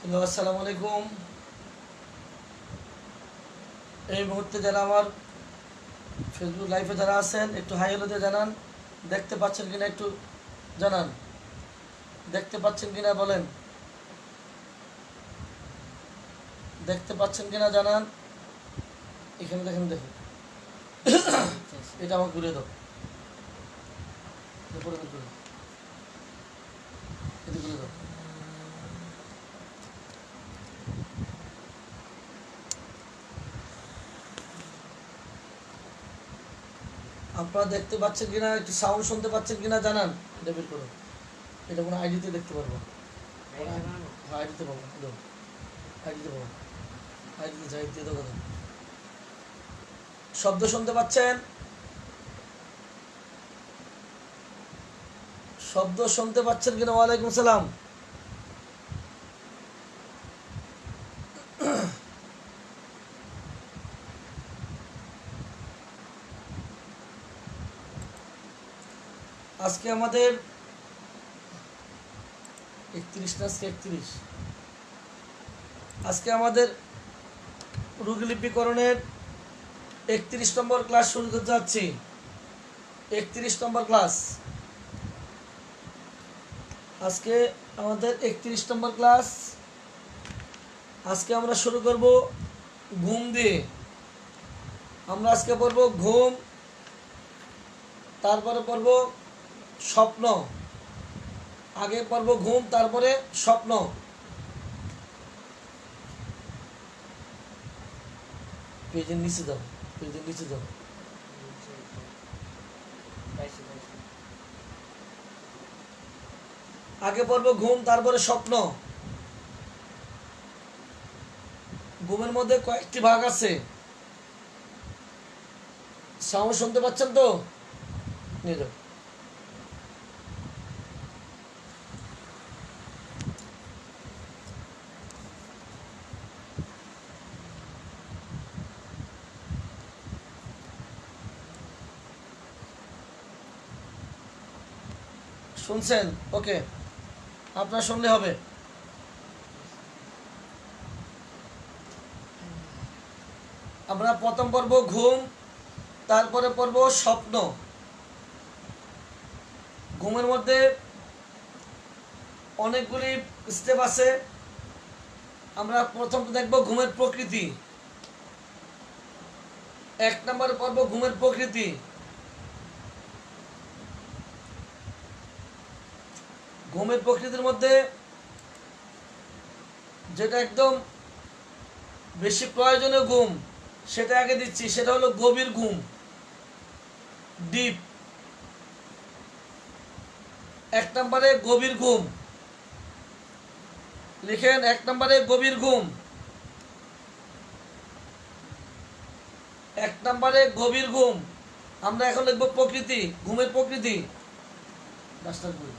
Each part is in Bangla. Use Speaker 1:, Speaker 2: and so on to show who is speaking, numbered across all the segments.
Speaker 1: হ্যালো, আসসালামু আলাইকুম। এই মুহূর্তে যারা আমার ফেসবুক লাইভে যারা আছেন একটু হাই হ্যালো দিয়ে জানান। দেখতে পাচ্ছেন কিনা একটু জানান। দেখতে পাচ্ছেন কিনা বলেন। দেখতে পাচ্ছেন কিনা জানান। এখানে দেখেন, দেখুন এটা আমার ঘুরে দাও, ঘুরে দাও, এটা ঘুরে দাও। আপনারা দেখতে পাচ্ছেন কিনা, একটু সাউন্ড শুনতে পাচ্ছেন কিনা জানান। এটা বের করো, এটা কোনো আইডিতে দেখতে পারবো। আইডিতে পাবো, আইডিতে পাবো, আইডিতে যাই দিয়ে দাও কথা। শব্দ শুনতে পাচ্ছেন? শব্দ শুনতে পাচ্ছেন কিনা? ওয়ালাইকুম সালাম। আজকে আমাদের 31 আজকে আমাদের রোগলিপিকরণের 31 নম্বর ক্লাস শুরু করতে যাচ্ছি। 31 নম্বর ক্লাস আজকে আমাদের 31 নম্বর ক্লাস। আজকে আমরা শুরু করব ঘুম দিয়ে। আমরা আজকে পড়ব ঘুম, তারপরে পড়ব স্বপ্ন। আগে পড়ব ঘুম, তারপরে স্বপ্ন। পেজের নিচে দাও, পেজের নিচে দাও। আগে পড়ব ঘুম, তারপরে স্বপ্ন। ঘুমের মধ্যে কয়েকটি ভাগ আছে। সাউন্ড শুনতে পাচ্ছেন তো? নিয়ে যাও। শুনছেন? ওকে, আপনার শুনলে হবে। আমরা প্রথম পর্ব ঘুম, তারপরে পর্ব স্বপ্ন। ঘুমের মধ্যে অনেকগুলি স্টেপ আছে। আমরা প্রথম দেখব ঘুমের প্রকৃতি। 1 নম্বর পর্ব ঘুমের প্রকৃতি। ঘুমের প্রকৃতির মধ্যে যেটা একদম বেশি প্রয়োজনীয় ঘুম সেটা আগে দিচ্ছি, সেটা হলো গভীর ঘুম, ডিপ। 1 নম্বরে গভীর ঘুম লিখেন। 1 নম্বরে গভীর ঘুম। 1 নম্বরে গভীর ঘুম। আমরা এখন লিখব প্রকৃতি, ঘুমের প্রকৃতি। ডাস্টার বই।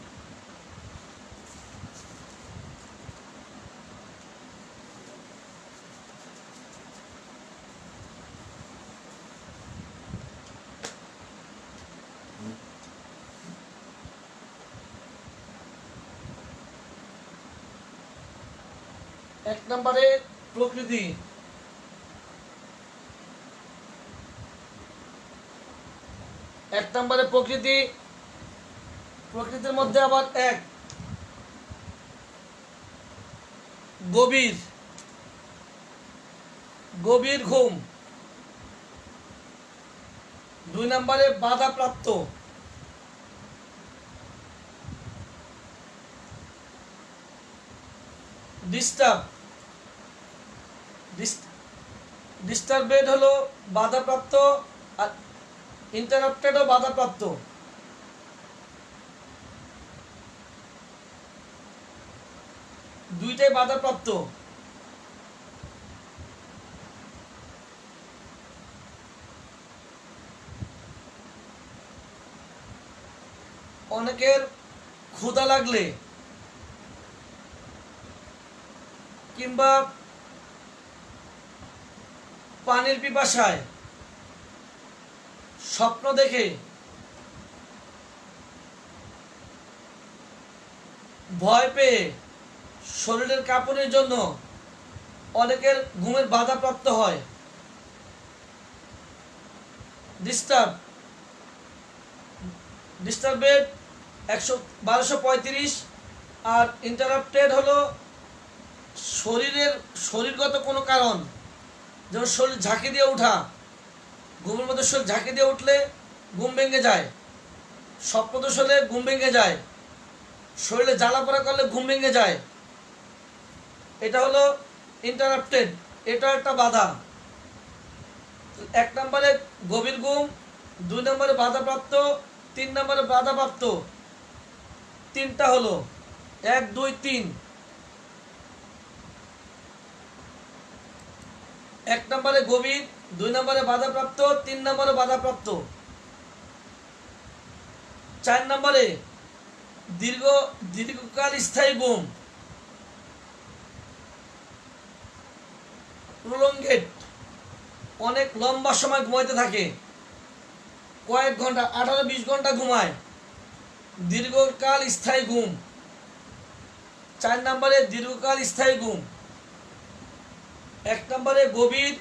Speaker 1: এক নম্বরে প্রকৃতি। এক নম্বরে প্রকৃতি। প্রকৃতির মধ্যে আবার এক গভীর, গভীর ঘুম। 2 নম্বরে বাধাপ্রাপ্ত। ডিস্টার্ব। ডিস্টার্বেড হলো বাধাপ্রাপ্ত, আর ইন্টারাপ্টেডও বাধাপ্রাপ্ত। দুইটাই বাধাপ্রাপ্ত। অনেকের ক্ষুধা লাগলে কিংবা পানির পিপাসায় স্বপ্ন দেখে ভয় পেয়ে শরীরের কাঁপুনির জন্য অনেকের ঘুমের বাধাপ্রাপ্ত হয়। ডিস্টার্বেড 1235। আর ইন্টারাপ্টেড হলো শরীরগত কোনো কারণ, যেমন শরীর ঝাঁকি দিয়ে ওঠা, ঘুমের মধ্যে শরীর ঝাঁকি দিয়ে উঠলে ঘুম ভেঙে যায়, স্বপ্নদোষ হলে ঘুম ভেঙে যায়, শরীরে জ্বালা পোড়া করলে ঘুম ভেঙে যায়, এটা হলো ইন্টারাপ্টেড, এটা একটা বাধা। 1 নম্বরে গভীর ঘুম, 2 নম্বরে বাধাপ্রাপ্ত, 3 নম্বরে বাধাপ্রাপ্ত। তিনটা হলো 1 2 3। 1 নম্বরে গভীর, 2 নম্বরে বাধাপ্রাপ্ত, 3 নম্বরে বাধাপ্রাপ্ত। 4 নম্বরে দীর্ঘকাল স্থায়ী ঘুম, প্রলঙ্গেট, অনেক লম্বা সময় ঘুমাইতে থাকে, কয়েক ঘন্টা, 18-20 ঘন্টা ঘুমায়, দীর্ঘকাল স্থায়ী ঘুম। 4 নম্বরে দীর্ঘকাল স্থায়ী ঘুম। 1 নম্বরে গভীর,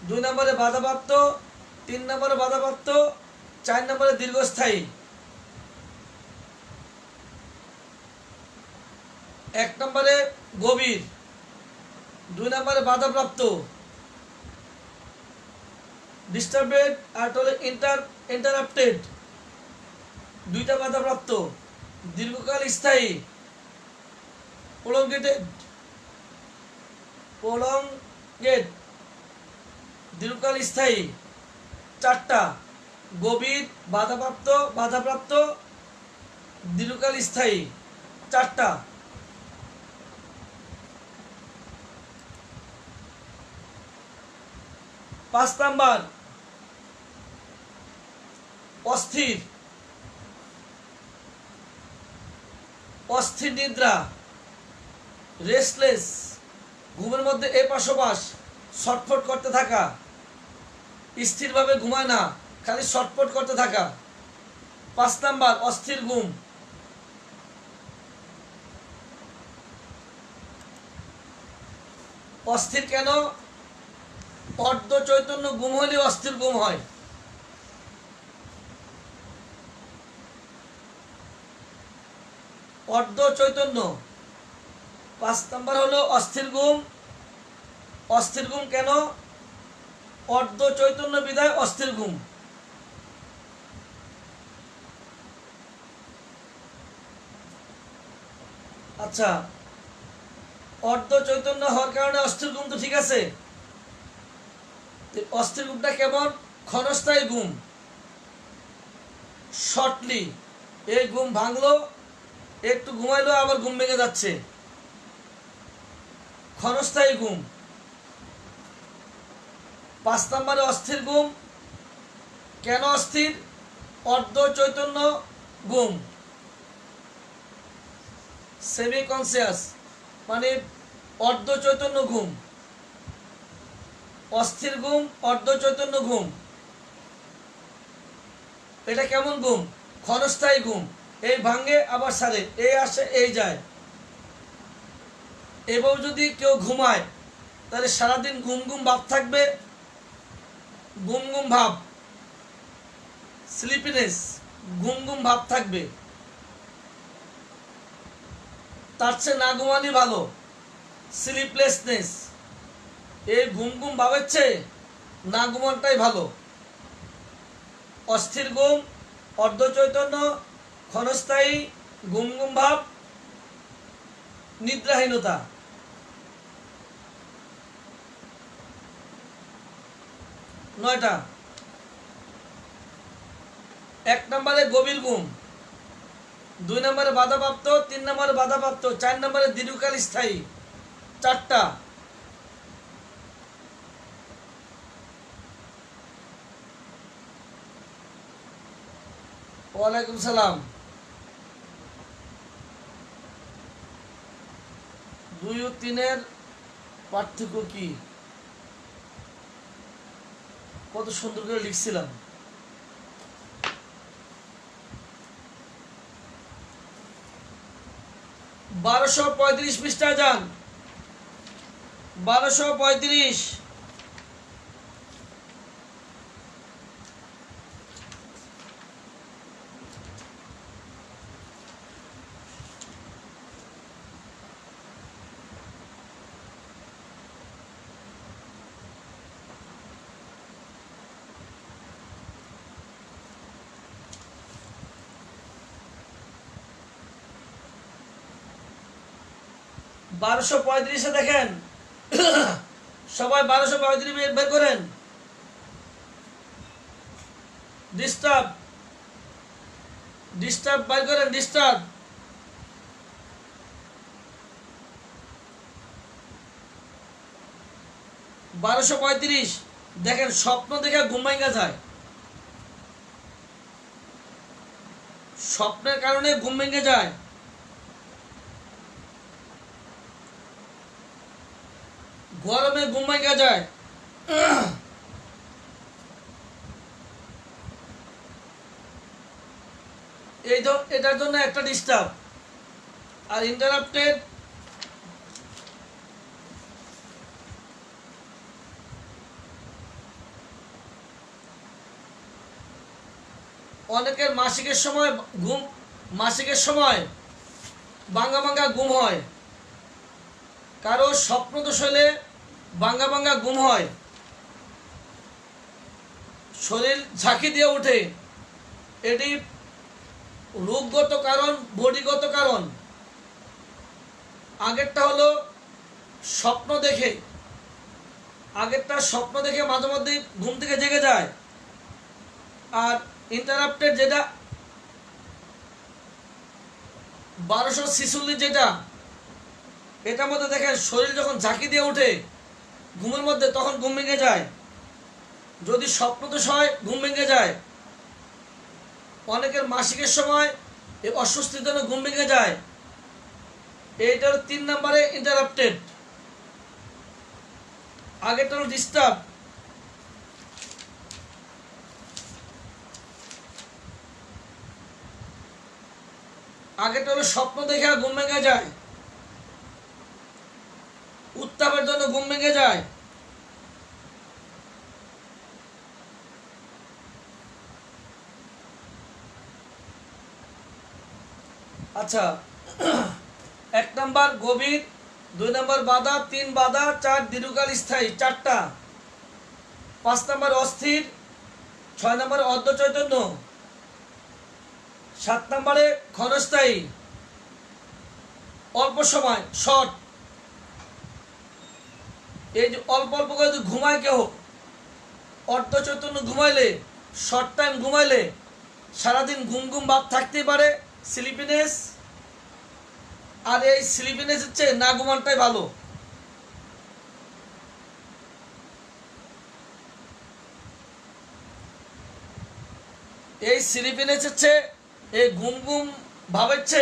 Speaker 1: 2 নম্বরে বাধাপ্রাপ্ত, 3 নম্বরে বাধাপ্রাপ্ত, 4 নম্বরে দীর্ঘস্থায়ী। 1 নম্বরে গভীর, 2 নম্বরে বাধাপ্রাপ্ত, ডিস্টার্বেড, আর হলো ইন্টারাপ্টেড, দুইটা বাধাপ্রাপ্ত, দীর্ঘকাল স্থায়ী, প্রলঙ্গেট, দীর্ঘকাল স্থায়ী। 4টা গভীর, বাধাপ্রাপ্ত, দীর্ঘকাল স্থায়ী, 4টা। 5 নাম্বার অস্থির নিদ্রা, রেস্টলেস, ঘুমের মধ্যে এপাশ ওপাশ ছটফট করতে থাকা, স্থিরভাবে ঘুমায় না, খালি ছটফট করতে থাকা। 5 নাম্বার অস্থির ঘুম। অস্থির কেন? অর্ধ চৈতন্য ঘুম হলে অস্থির ঘুম হয়। অর্ধ চৈতন্য। 5 নাম্বার হলো অস্থির ঘুম। অস্থির ঘুম কেন? অর্ধ চৈতন্য বিধায় অস্থির ঘুম। আচ্ছা, অর্ধ চৈতন্য হওয়ার কারণে অস্থির ঘুম তো ঠিক আছে। অস্থির ঘুমটা কেমন? ক্ষণস্থায়ী ঘুম, শর্টলি। এই ঘুম ভাঙলো, একটু ঘুমাইলো, আবার ঘুম ভেঙে যাচ্ছে, ক্ষণস্থায়ী ঘুম। 5 নম্বরে অস্থির ঘুম। কেন অস্থির? অর্ধ চৈতন্য ঘুম, সেমি কনসিয়াস, মানে অর্ধ চৈতন্য ঘুম। অস্থির ঘুম, অর্ধ চৈতন্য ঘুম, এটা কেমন ঘুম? ক্ষণস্থায়ী ঘুম। এই ভাঙে আবার সারে, এই আসে এই যায়। এবার যদি কেউ ঘুমায় তাহলে সারাদিন ঘুম ঘুম ভাব থাকবে, ঘুম ঘুম ভাব, স্লিপিনেস, ঘুম ঘুম ভাব থাকবে। তার চেয়ে না ঘুমানি ভালো, স্লিপলেসনেস। এই ঘুম ঘুম ভাবের চেয়ে না ঘুমানটাই ভালো। অস্থির ঘুম, অর্ধ চৈতন্য, ক্ষণস্থায়ী, ঘুম ঘুম ভাব, নিদ্রাহীনতা। 9টা। 1 নম্বরে গভীর ঘুম, 2 নম্বরে বাধাপ্রাপ্ত, 3 নম্বরে বাধাপ্রাপ্ত, 4 নম্বরে দীর্ঘকাল স্থায়ী, 4টা। ওয়ালাইকুম সালাম। 2 ও 3-এর পার্থক্য কি? কত সুন্দর করে লিখছিলাম। 1235 পৃষ্ঠায় যান। 1235। বারোশো পঁয়ত্রিশে দেখেন সবাই 1235 বের করেন। ডিস্টার্ব বের করেন। ডিস্টার্ব 1235 দেখেন স্বপ্ন দেখে ঘুম ভাঙা যায়, স্বপ্নের কারণে ঘুম ভেঙে যায়। গরমে ঘুম ভেঙে যায়। এটার জন্য একটা ডিস্টার্ব। আর ইন্টারাপ্টেড অনেকের মাসিকের সময় ভাঙ্গা ভাঙ্গা ঘুম হয়, কারো স্বপ্ন দোষ হলে ভাঙ্গা ভাঙ্গা ঘুম হয়, শরীর ঝাঁকি দিয়ে ওঠে। এটি রোগগত কারণ, বডিগত কারণ। আগেরটা হলো স্বপ্ন দেখে, মাঝে মধ্যে ঘুম থেকে জেগে যায়। আর ইন্টারাপ্টেড যেটা 1246 যেটা, এটার মধ্যে দেখেন শরীর যখন ঝাঁকি দিয়ে ওঠে ঘুমের মধ্যে, তখন ঘুম ভেঙে যায়। যদি স্বপ্নদোষ হয় ঘুম ভেঙে যায়। অনেকের মাসিকের সময় এই অস্বস্তির জন্য ঘুম ভেঙে যায়। এইটার 3 নম্বরে ইন্টারাপ্টেড। আগেরটা হলো ডিস্টার্ব। আগেরটা হলো স্বপ্ন দেখে ঘুম ভেঙে যায়, উত্তাপের জন্য ঘুম ভেঙে যায়। আচ্ছা, 1 নম্বর গভীর, 2 নম্বর বাধা, 3 বাধা, 4 দীর্ঘকাল স্থায়ী, 4টা। 5 নম্বর অস্থির, 6 নম্বর অর্ধ চৈতন্য, 7 নম্বরে ক্ষণস্থায়ী, অল্প সময়, শর্ট। এই যে অল্প অল্প করে ঘুমায় কেউ, অর্ধ চৈতন্য ঘুমাইলে, শর্ট টাইম ঘুমাইলে সারাদিন ঘুম ঘুম ভাব থাকতেই পারে, স্লিপিনেস। আর এই স্লিপিনেস হচ্ছে না ঘুমানটাই ভালো। এই স্লিপিনেস হচ্ছে, এই ঘুম ঘুম ভাবেচ্ছে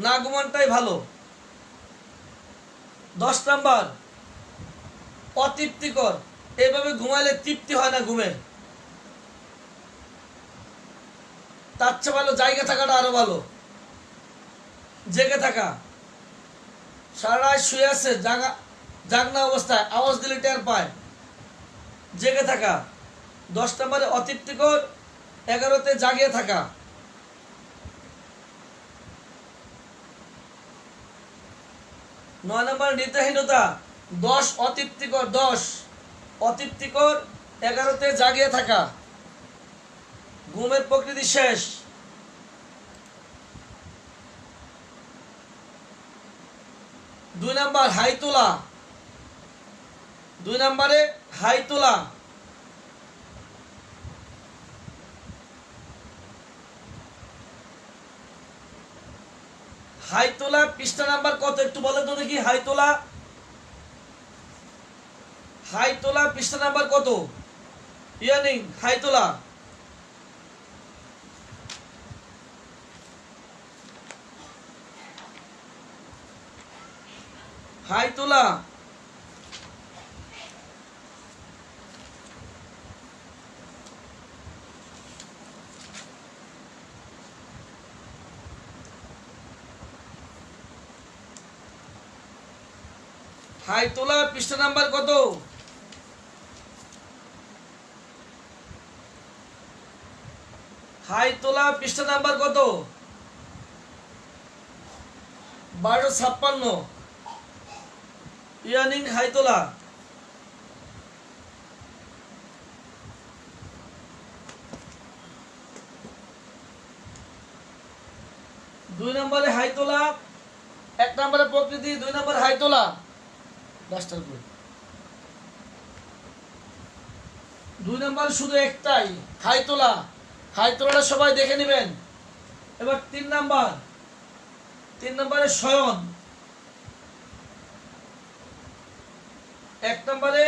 Speaker 1: না ঘুমানটাই ভালো। 10 নাম্বার অতৃপ্তিকর, এইভাবে ঘুমাইলে তৃপ্তি হয় না ঘুমের। তার চেয়ে ভালো জায়গা থাকাটা আরো ভালো। জেগে থাকা, সারা রাত শুয়ে আছে, জাগনা অবস্থায় আওয়াজ দিলে টের পায়, জেগে থাকা। 10 নম্বরে অতৃপ্তিকর, 11তে জাগিয়ে থাকা। 9 নম্বর নিদ্রাহীনতা। 10 অতৃপ্তিকর, 11তে জাগিয়ে থাকা। ঘুমের প্রকৃতি শেষ। 2 নম্বর হাই তোলা। 2 নম্বরে হাই তোলা। হাই তোলা পৃষ্ঠা নাম্বার কত একটু বলেন তো দেখি। হাই তোলা পৃষ্ঠা নাম্বার কত? ইয়ানিং হাই তোলা। হাই তোলা হাই তোলা পৃষ্ঠা নাম্বার কত? হাই তোলা পৃষ্ঠা নাম্বার কত? 1256। ইয়ানিং হাই তোলা। দুই নম্বরে হাই তোলা, 1 নম্বরে প্রকৃতি, 2 নম্বরে হাই তোলা। ডাস্টার কই? 2 নম্বর শুধু একটাই হাই তোলা। হাই তোলাটা সবাই দেখে নেবেন। এবার 3 নাম্বার, 3 নম্বরে শয়ন, 1 নম্বরে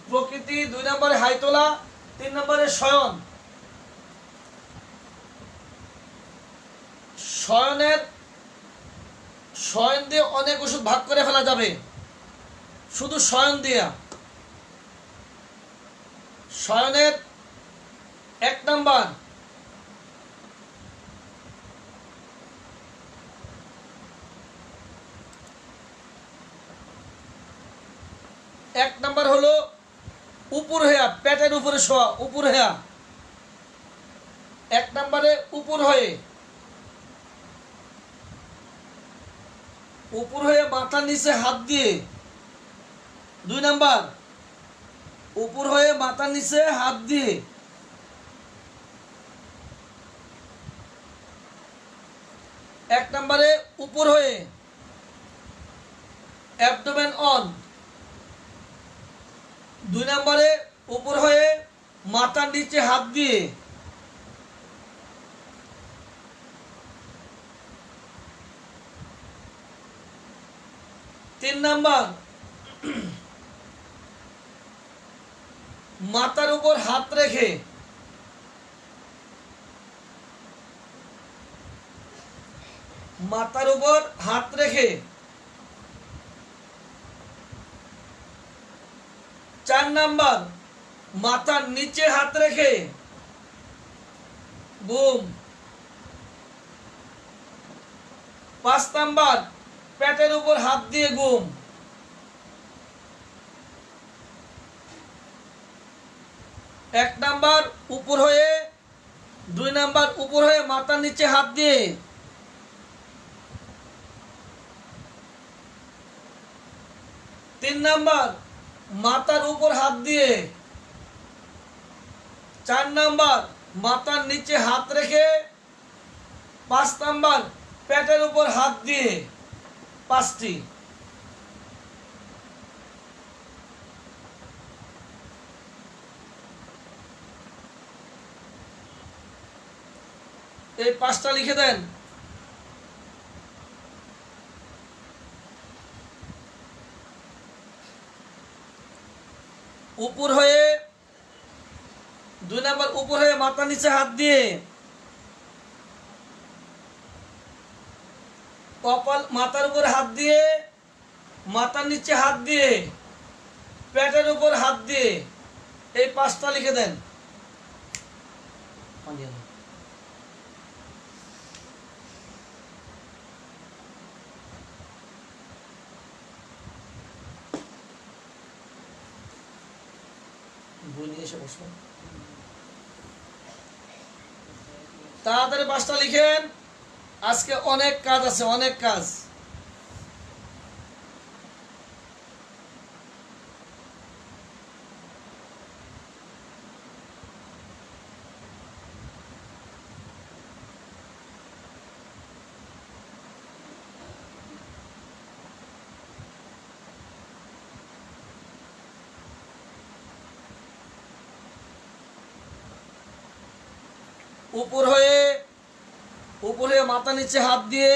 Speaker 1: প্রকৃতি, 2 নম্বরে হাই তোলা, 3 নম্বরে শয়ন। শয়ন দিয়ে অনেক ওষুধ ভাগ করে ফেলা যাবে, শুধু শয়ন দিয়া। শয়নের 1 নাম্বার হলো উপর হেয়া, পেটের উপরে শোয়া, উপর হেয়া। 1 নম্বরে উপর হয়ে মাথার নিচে হাত দিয়ে। 2 নাম্বার উপর হয়ে মাথার নিচে হাত দিয়ে। 1 নম্বরে উপর হয়ে অ্যাবডোমেন অন। 2 নম্বরে উপর হয়ে মাথার নিচে হাত দিয়ে। 3 নাম্বার মাথার উপর হাত রেখে, মাথার উপর হাত রেখে। 4 নাম্বার মাথার নিচে হাত রেখে ঘুম। 5 নাম্বার পেটের উপর হাত দিয়ে ঘুম। 1 নাম্বার উপর হয়ে, 2 নাম্বার উপর হয়ে মাথার নিচে হাত দিয়ে। 3 নাম্বার মাথার উপর হাত দিয়ে। 4 নাম্বার মাথার নিচে হাত রেখে। 5 নাম্বার পেটের উপর হাত দিয়ে। 5টি। এই 5টা লিখে দেন। উপর হয়ে, 2 নাম্বার উপর হয়ে মাথার নিচে হাত দিয়ে। কপাল, মাথার উপর হাত দিয়ে, মাথার নিচে হাত দিয়ে, পেটের উপর হাত দিয়ে। এই 5টা লিখে দেন। বই নিয়ে এসে বসো, তাড়াতাড়ি 5টা লিখেন। আজকে অনেক কাজ আছে, অনেক কাজ। উপর হয়ে মাথা নিচে হাত দিয়ে,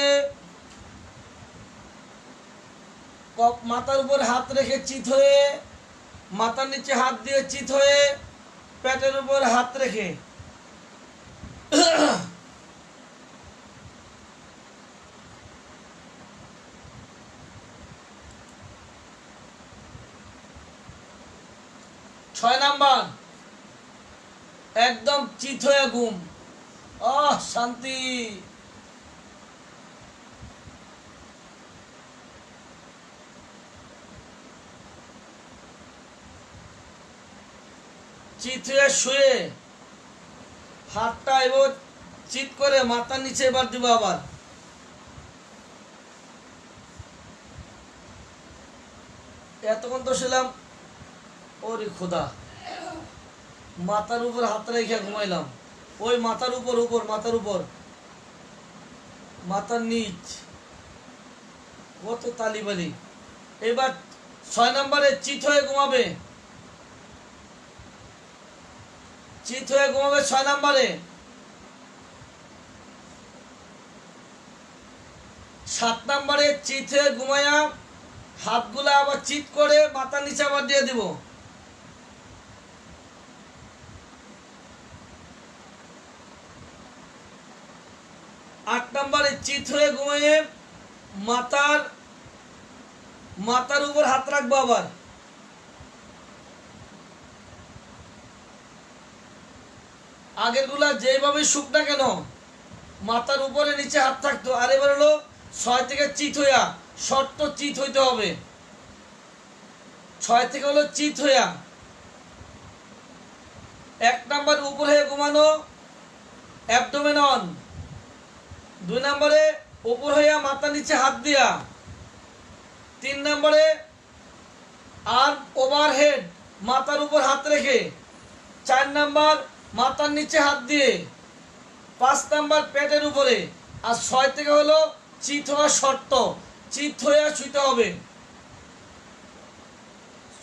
Speaker 1: মাথার উপর হাত রেখে চিত হয়ে, মাথার নিচে হাত দিয়ে চিত হয়ে, পেটের উপর হাত রেখে। 6 নাম্বার একদম চিত হয়ে ঘুম। শান্তি। চিত হয়ে শুয়ে হাতটা এবার চিত করে মাথার নিচে এবার দিব আবার। এতক্ষণ তো ছিলাম ওরে খোদা, মাথার উপর হাত রেখে ঘুমাইলাম। ওই মাথার উপর উপর মাথার উপর মাথার নিচ কত তালিবালি। এবার 6 নম্বরে চিত হয়ে ঘুমাবে, চিত হয়ে ঘুমাবে 6 নম্বরে। 7 নম্বরে চিত হয়ে ঘুমায়া হাতগুলা আবার চিত করে মাথার নিচে আবার দিয়ে দিব। 8 নম্বরে চিত হয়ে ঘুমিয়ে মাথার উপর হাত রাখবো আবার। আগের গুলা যেভাবে শুক না কেন মাথার উপরে নিচে হাত থাকতো, আর এবার হলো 6 থেকে চিত হইয়া, শর্ত চিত হইতে হবে। 6 থেকে হলো চিত হইয়া। 1 নম্বর উপর হয়ে ঘুমানো, অ্যাবডোমেন অন। 2 নম্বরে উপর হইয়া মাথার নিচে হাত দিয়া। 3 নম্বরে আর্ম ওভারহেড, মাথার উপর হাত রেখে। 4 নম্বর মাথার নিচে হাত দিয়ে। 5 নম্বর পেটের উপরে। আর 6 থেকে হলো চিত হওয়া শর্ত, চিত হইয়া শুইতে হবে।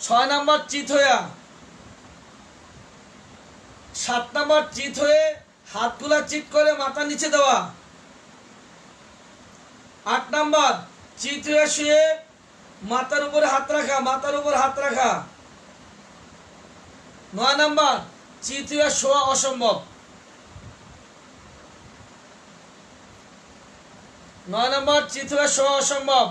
Speaker 1: 6 নম্বর চিত হইয়া। 7 নম্বর চিত হয়ে হাতগুলা চিত করে মাথার নিচে দেওয়া। 8 নম্বর চিত হয়ে শুয়ে মাথার উপরে হাত রাখা, মাথার উপর হাত রাখা। 9 নম্বর চিত হয়ে শোয়া অসম্ভব। 9 নম্বর চিত হয়ে শোয়া অসম্ভব।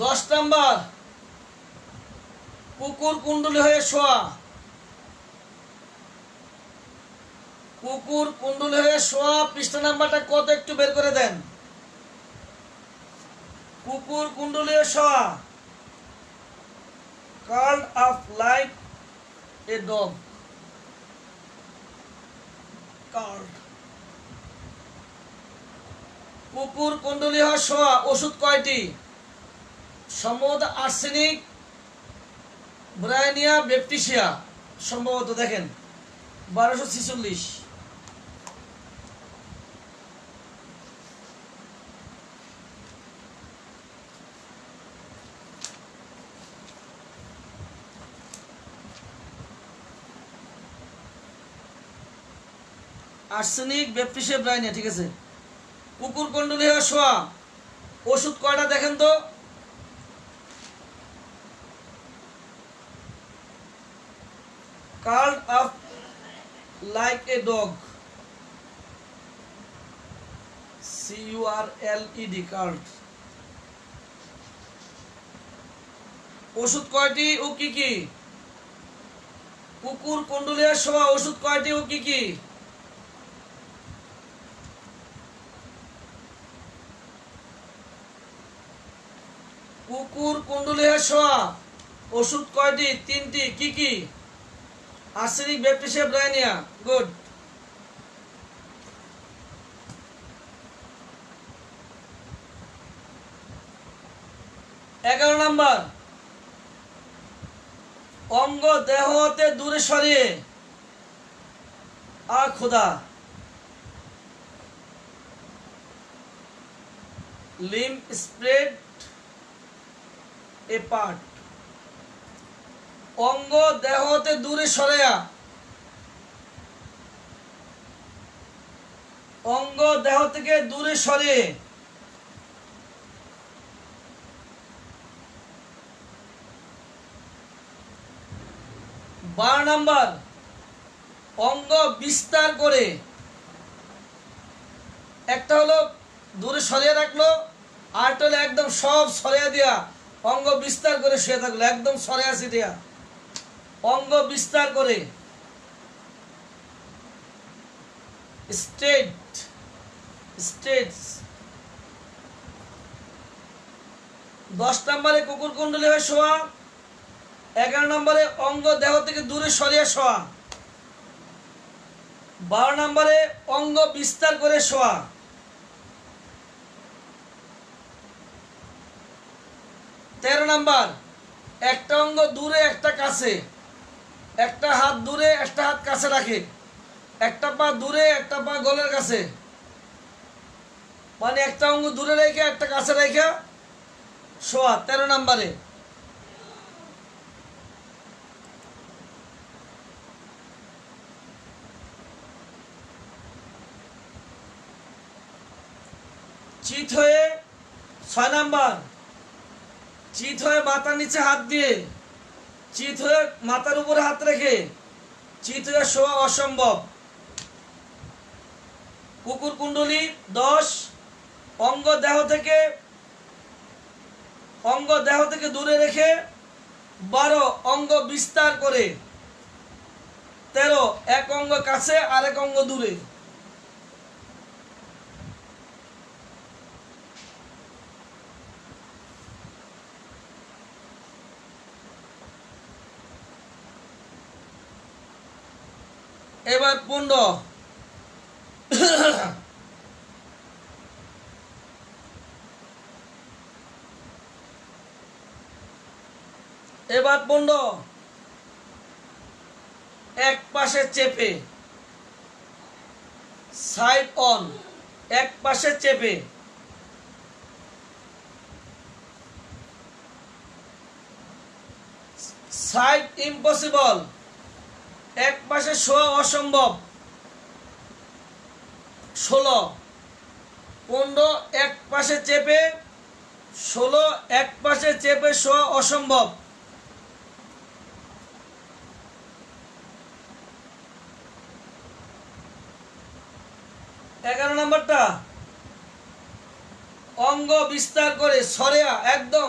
Speaker 1: দশ নম্বর কুকুর কুণ্ডলী হয়ে শোয়া। কুকুর কুণ্ডলী হয়ে শোয়া পৃষ্ঠা নাম্বারটা কত একটু বের করে দেন। কুকুর কুণ্ডলী হয়ে শোয়া, curled up like a dog, curled। কুকুর কুণ্ডলী হয়ে শোয়া ওষুধ কয়টি? সম্ভবত আর্সেনিক, ব্রাইনিয়া, বেপটিসিয়া, সম্ভবত দেখেন 1246। আর্সেনিক, বেপটিসিয়া, ব্রাইনিয়া, ঠিক আছে। কুকুর কুণ্ডলী হয়ে শোয়া ওষুধ কয়টা দেখেন তো? curled up like a dog, curled, curled। ওষুধ কয়টি ও কি কি? কুকুর কুণ্ডলী হয়ে শোয়া ওষুধ কয়টি ও কি কি? কুকুর কুণ্ডলী হয়ে শোয়া ওষুধ কয়টি? 3টি। কি কি? আর্সেনিক, বেপটিসিয়া, ব্রাইনিয়া। গুড। এগারো নম্বর অঙ্গ দেহ হতে দূরে সরিয়ে। খোদা, limb spread apart। অঙ্গ দেহ হতে দূরে সরাইয়া, অঙ্গ দেহ থেকে দূরে সরিয়ে। 12 নম্বর অঙ্গ বিস্তার করে। একটা হলো দূরে সরিয়ে রাখলো, আরেকটা হলো একদম সব সরিয়ে দিয়া অঙ্গ বিস্তার করে শুয়ে থাকলো, একদম সরিয়ে আসি দিয়া অঙ্গ বিস্তার করে স্ট্রেট স্ট্রেট। 10 নম্বরে কুকুর কুণ্ডলী হয়ে শোয়া। 11 নম্বরে অঙ্গ দেহ থেকে দূরে সরিয়ে শোয়া। 12 নম্বরে অঙ্গ বিস্তার করে শোয়া। 13 নম্বর একটা অঙ্গ দূরে একটা কাছে, একটা হাত দূরে একটা হাত কাছে রাখে, একটা পা দূরে একটা পা গলের কাছে, মানে একটা অঙ্গ দূরে রেখে একটা কাছে রেখে শোয়া 13 নম্বরে। চিত হয়ে 6 নম্বর, চিত হয়ে মাথার নিচে হাত দিয়ে, চিত হয়ে মাথার উপরে হাত রেখে চিত হয়ে শোয়া অসম্ভব। কুকুর কুণ্ডলী 10, অঙ্গ দেহ থেকে দূরে রেখে 12 অঙ্গ বিস্তার করে, 13 এক অঙ্গ কাছে আরেক অঙ্গ দূরে। এবার 15, এবার 15 এক পাশে চেপে, সাইড অন, এক পাশে চেপে, সাইড ইম্পসিবল, এক পাশে শোয়া অসম্ভব। 16, 15 এক পাশে চেপে, 16 এক পাশে চেপে শোয়া অসম্ভব। এগারো নম্বরটা অঙ্গ বিস্তার করে সরেয়া, একদম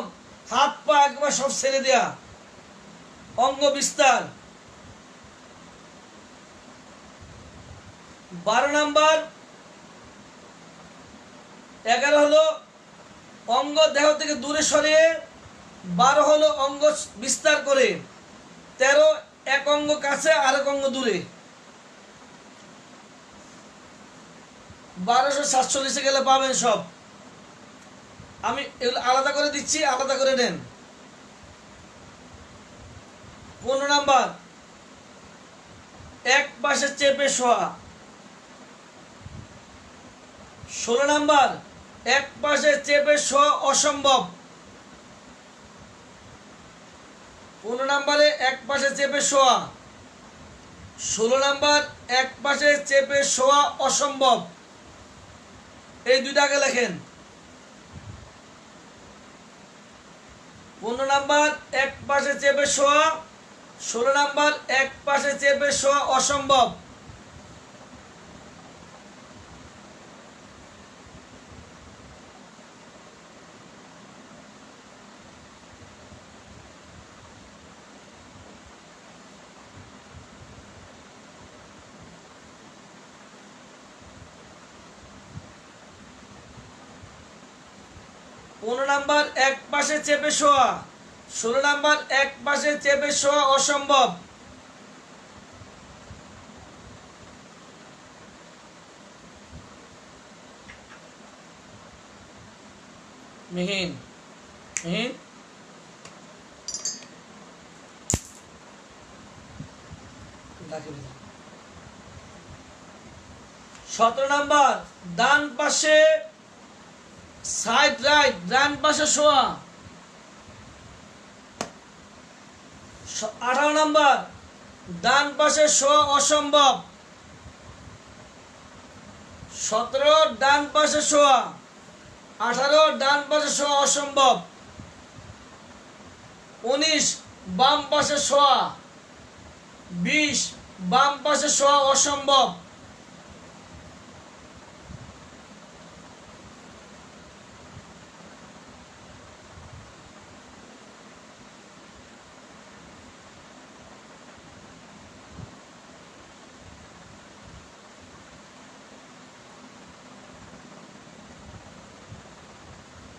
Speaker 1: হাত পা একবার সব ছেড়ে দেয়া, অঙ্গ বিস্তার। 12 নম্বর, 11 হলো অঙ্গ দেহ থেকে দূরে সরিয়ে, 12 হলো অঙ্গ বিস্তার করে, 13 এক অঙ্গ কাছে আরেক অঙ্গ দূরে। 1247 গেলে পাবেন সব, আমি এগুলো আলাদা করে দিচ্ছি, আলাদা করে নেন। 15 নম্বর এক পাশে চেপে শোয়া। 16 নম্বর এক পাশে চেপে শোয়া অসম্ভব। 15 নম্বরে এক পাশে চেপে শোয়া, 16 নম্বর এক পাশে চেপে শোয়া অসম্ভব। এই দুইটাকে লেখেন। 15 নম্বর এক পাশে চেপে শোয়া, 16 নম্বর এক পাশে চেপে শোয়া অসম্ভব। পনেরো নম্বর এক পাশে চেপে শোয়া, 16 নম্বর এক পাশে চেপে শোয়া অসম্ভব। মিহিন মিহিন 17 নম্বর ডান পাশে সাইড রাইট, ডান পাশে শোয়া। 18 নম্বর ডান পাশে শোয়া অসম্ভব। 17 ডান পাশে শোয়া, 18 ডান পাশে শোয়া অসম্ভব। 19 বাম পাশে শোয়া, 20 বাম পাশে শোয়া অসম্ভব।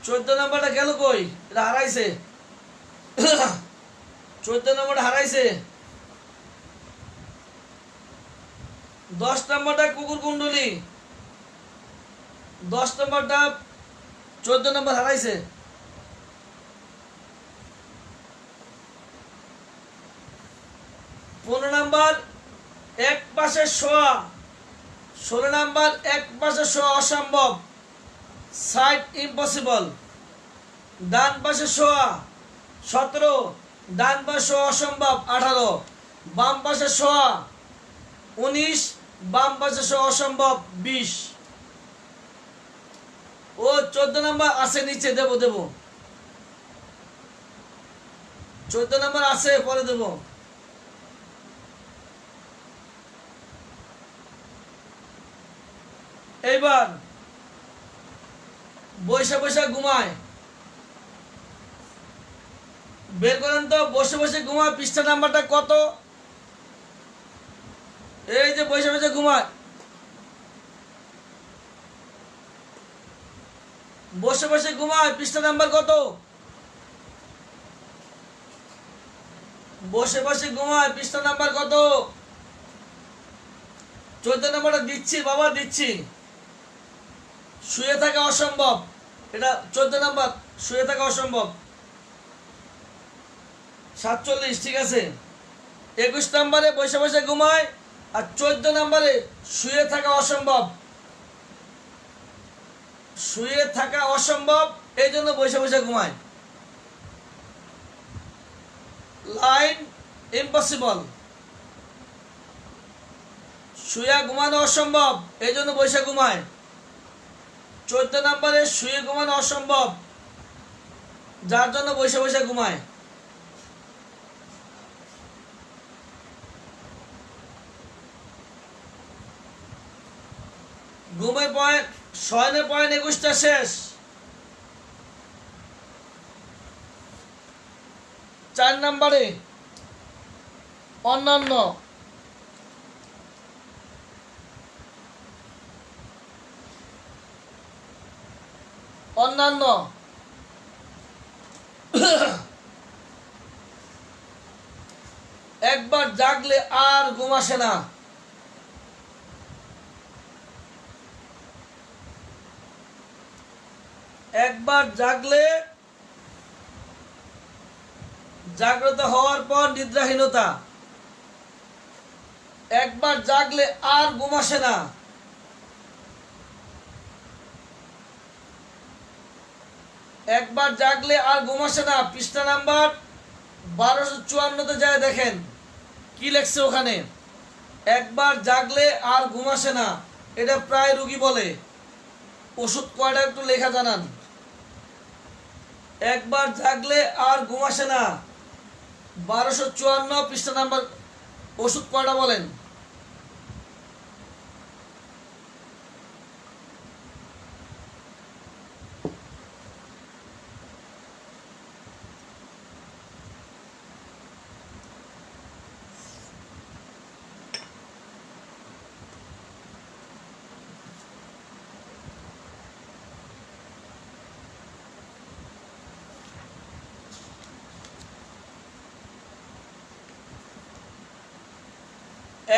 Speaker 1: 14 নাম্বারটা গেল কই? এটা হারাইছে। 14 নাম্বারটা হারাইছে। 10 নাম্বারটা কুকুর কুণ্ডলী। 10 নাম্বারটা 14 নাম্বার হারাইছে। 15 নাম্বার এক পাশে শোয়া। 16 নাম্বার এক পাশে শোয়া অসম্ভব, সাইড ইম্পসিবল। ডান পাশে শোয়া 17, ডান পাশে শোয়া অসম্ভব 18, বাম পাশে শোয়া 19, বাম পাশে শোয়া অসম্ভব 20। ও 14 নাম্বার আছে নিচে, দেব 14 নাম্বার আছে, পরে দেব। এইবার বসে বসে ঘুমায়, বের করেন তো। বসে বসে ঘুমায় পৃষ্ঠা নাম্বারটা কত? এই যে বসে বসে ঘুমায়, বসে বসে ঘুমায় পৃষ্ঠা নাম্বার কত? বসে বসে ঘুমায় পৃষ্ঠা নাম্বার কত? 14 নাম্বারটা দিচ্ছি বাবা, দিচ্ছি। শুয়ে থাকা অসম্ভব, এটা 14 নাম্বার। শুয়ে থাকা অসম্ভব 47, ঠিক আছে। 21 নাম্বারে বসে বসে ঘুমায়, আর 14 নাম্বারে শুয়ে থাকা অসম্ভব। শুয়ে থাকা অসম্ভব, এই জন্য বসে বসে ঘুমায়। লাইন ইম্পসিবল, শুয়ে ঘুমানো অসম্ভব, এই জন্য বসে ঘুমায়। 14 নাম্বারে শুয়ে ঘুমানো অসম্ভব, যার জন্য বসে বসে ঘুমায়। ঘুমের পয়েন্ট, শয়নের পয়েন্ট 21টা শেষ। 4 নাম্বারে অন্যান্য। অন্যান্য একবার জাগলে আর ঘুম আসে না। একবার জাগলে, জাগ্রত হওয়ার পর নিদ্রাহীনতা। একবার জাগলে আর ঘুম আসে না। একবার জাগলে আর ঘুম আসে না, পৃষ্ঠা নাম্বার 1254-তে যায় দেখেন কি লেখছে ওখানে। একবার জাগলে আর ঘুম আসে না, এটা প্রায় রোগী বলে। ওষুধ কয়টা একটু লেখা জানান। একবার জাগলে আর ঘুম আসে না, 1254 পৃষ্ঠা নাম্বার। ওষুধ কয়টা বলেন?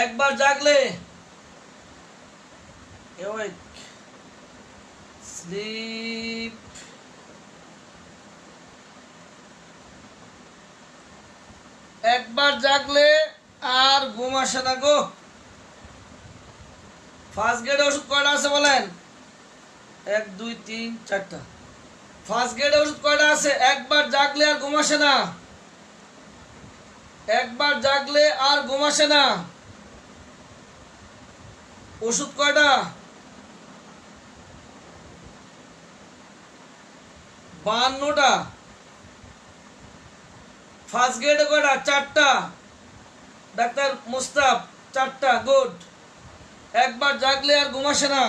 Speaker 1: একবার জাগলে স্লিপ, একবার জাগলে আর ঘুম আসে না গো। ফার্স্ট গ্রেড ওষুধ কয়টা আছে বলেন? 1 2 3 4টা। ফার্স্ট গ্রেড ওষুধ কয়টা আছে? একবার জাগলে আর ঘুম আসে না। একবার জাগলে আর ঘুম আসে না, ওষুধ কয়টা? 52টা। ফার্স্ট গ্রেডে কয়টা? 4টা। ডাক্তার মুস্তাফ 4টা, গুড। একবার জাগলে আর ঘুম আসে না।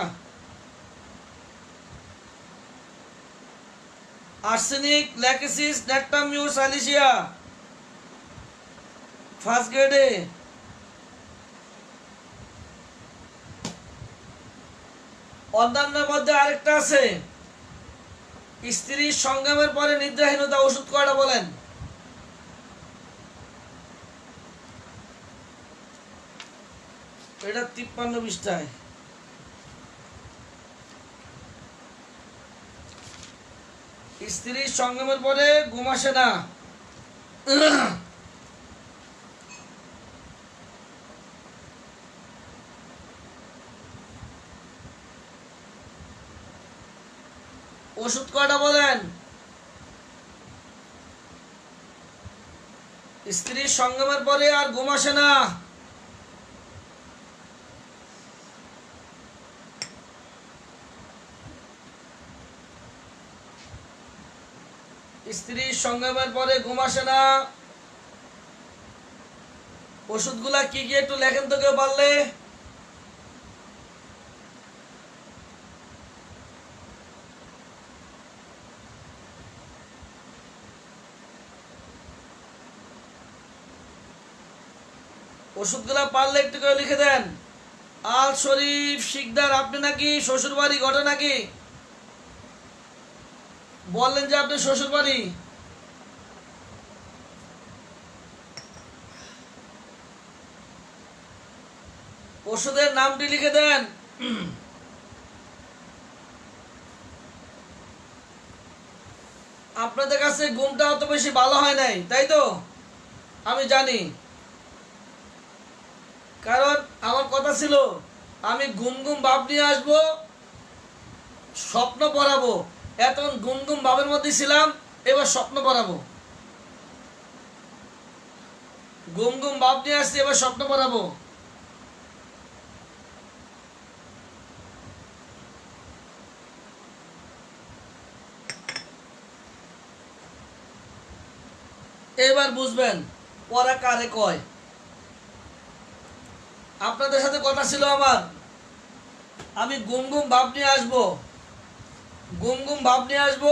Speaker 1: আর্সেনিক, ল্যাকেসিস, ন্যাট্টামিউ, সালিসিয়া ফার্স্ট গ্রেডে। অন্যান্যের মধ্যে আরেকটা আছে, স্ত্রীর সংগ্রামের পরে নিদ্রাহীনতা ওষুধ কয়টা বলেন? এটা 53 পৃষ্ঠায়। স্ত্রীর সংগ্রামের পরে ঘুম আসে না। ওষুধ কয়টা বলেন? স্ত্রীর সংগ্রামের পরে আর ঘুম আসে না। স্ত্রীর সংগ্রামের পরে ঘুম আসে না। ওষুধগুলা কি কি একটু লেখেন তো কেউ পারলে। ওষুধগুলা পারলে একটু কেউ লিখে দেন। আল শরীফ শিকদার, আপনি নাকি শ্বশুর বাড়ি ঘটে নাকি? বললেন যে আপনি শ্বশুর বাড়ি। ওষুধের নামটি লিখে দেন। আপনাদের কাছে ঘুমটা অত বেশি ভালো হয় নাই, তাই তো আমি জানি। কারণ আমার কথা ছিল আমি ঘুম ঘুম ভাব নিয়ে আসবো, স্বপ্ন পড়াবো। এতক্ষণ ঘুম ঘুম ভাবের মধ্যে ছিলাম, এবার স্বপ্ন পড়াবো। ঘুম ঘুম ভাব নিয়ে আসছি, এবার স্বপ্ন পড়াবো। এবার বুঝবেন পড়া কারে কয়। আপনাদের সাথে কথা ছিল আমার, আমি ঘুম ঘুম ভাব নিয়ে আসবো, ঘুম ঘুম ভাব নিয়ে আসবো,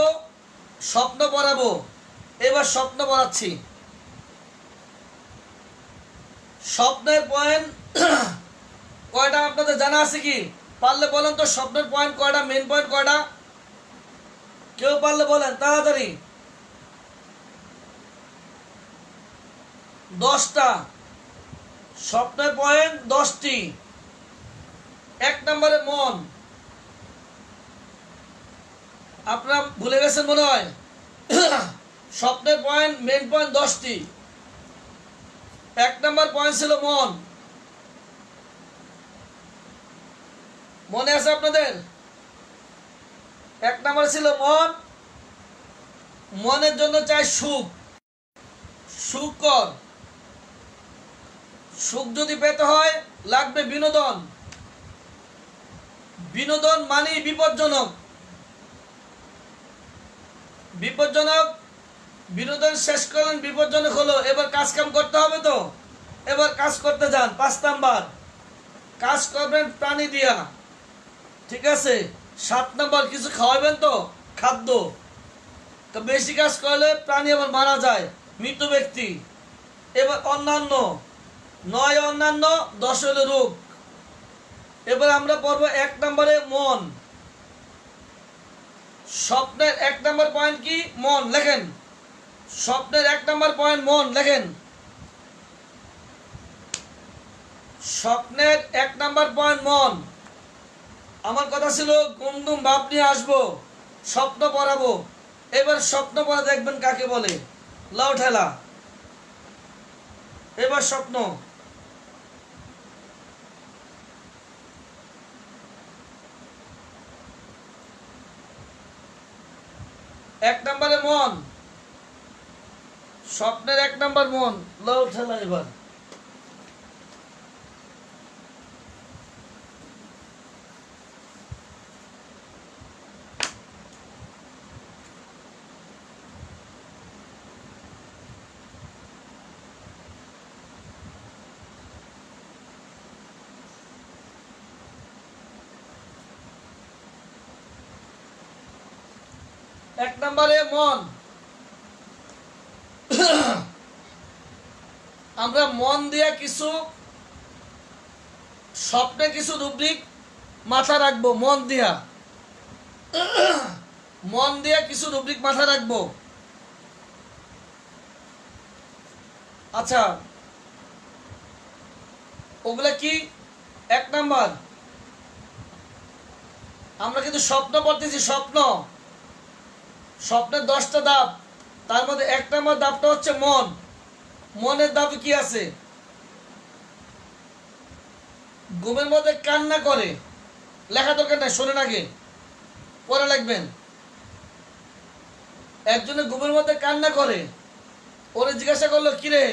Speaker 1: স্বপ্ন পড়াবো। এবার স্বপ্ন পড়াচ্ছি। স্বপ্নের পয়েন্ট কয়টা আপনাদের জানা আছে কি? পারলে বলেন তো স্বপ্নের পয়েন্ট কয়টা, মেন পয়েন্ট কয়টা? কেউ পারলে বলেন তাড়াতাড়ি। 10টা। স্বপ্নের পয়েন্ট 10টি। 1 নম্বরে মন। আপনারা ভুলে গেছেন মনে হয়। স্বপ্নের পয়েন্ট মেন পয়েন্ট 10টি। 1 নম্বর পয়েন্ট ছিল মন। মনে আছে আপনাদের? 1 নম্বর ছিল মন। মনের জন্য চাই সুখ, সুখকর। সুখ যদি পেতে হয় লাগবে বিনোদন। বিনোদন মানেই বিপজ্জনক। বিপজ্জনক। বিনোদন শেষ করলেন, বিপজ্জনক হলো। এবার কাজ কাম করতে হবে তো, এবার কাজ করতে যান। 5 নাম্বার কাজ করবেন প্রাণী দিয়া, ঠিক আছে। 7 নাম্বার কিছু খাওয়াবেন তো, খাদ্য। তো বেশি কাজ করলে প্রাণী আবার মারা যায়, মৃত ব্যক্তি। এবার অন্যান্য 9 অন্যান্য, 10 হলো রোগ। এবার আমরা পড়বো 1 নম্বরে মন। স্বপ্নের 1 নম্বর পয়েন্ট কি? মন। লেখেন স্বপ্নের 1 নম্বর পয়েন্ট মন, লেখেন। স্বপ্নের 1 নম্বর পয়েন্ট মন। আমার কথা ছিল ঘুম ঘুম ভাব নিয়ে আসবো, স্বপ্ন পড়াবো। এবার স্বপ্ন পড়া দেখবেন কাকে বলে। লাউ ঠেলা। এবার স্বপ্ন। 1 নম্বরে মন। স্বপ্নের 1 নম্বর মন। লাউ ঠেলা। এবার এক নম্বরে মন। আমরা মন দিয়া কিছু স্বপ্নে কিছু রুব্রিক মাথা রাখবো মন দিয়া। মন দিয়ে কিছু রুব্রিক মাথায় রাখবো। আচ্ছা, ওগুলা কি? 1 নাম্বার, আমরা কিন্তু স্বপ্ন পড়তেছি। স্বপ্নের 10টা ধাপ, তার মধ্যে 1 নাম্বার ধাপটা হচ্ছে মন। মনের ধাপে কি আছে? ঘুমের মধ্যে কান্না করে, লেখা দরকার নাই, শোনেন আগে, পরে লিখবেন। একজনে ঘুমের মধ্যে কান্না করে, ওরে জিজ্ঞাসা করলো, কিরে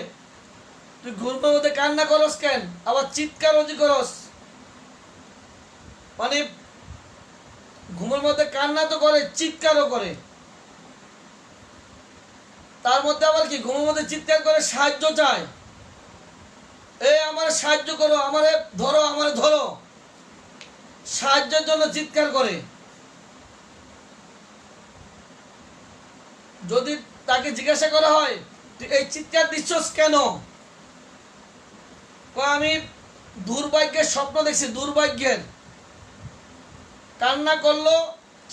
Speaker 1: তুই ঘুমের মধ্যে কান্না করস কেন, আবার চিৎকার অজি করস? মানে ঘুমের মধ্যে কান্না তো করে, চিৎকারও করে। তার মধ্যে আবার কি, ঘুমের মধ্যে চিৎকার করে সাহায্য চায়, আমার সাহায্য করো, আমারে ধরো, সাহায্যের জন্য চিৎকার করে। যদি তাকে জিজ্ঞাসা করা হয় তুই এই চিৎকার দিচ্ছস কেন, আমি দুর্ভাগ্যের স্বপ্ন দেখছি, দুর্ভাগ্যের। কান্না করলো,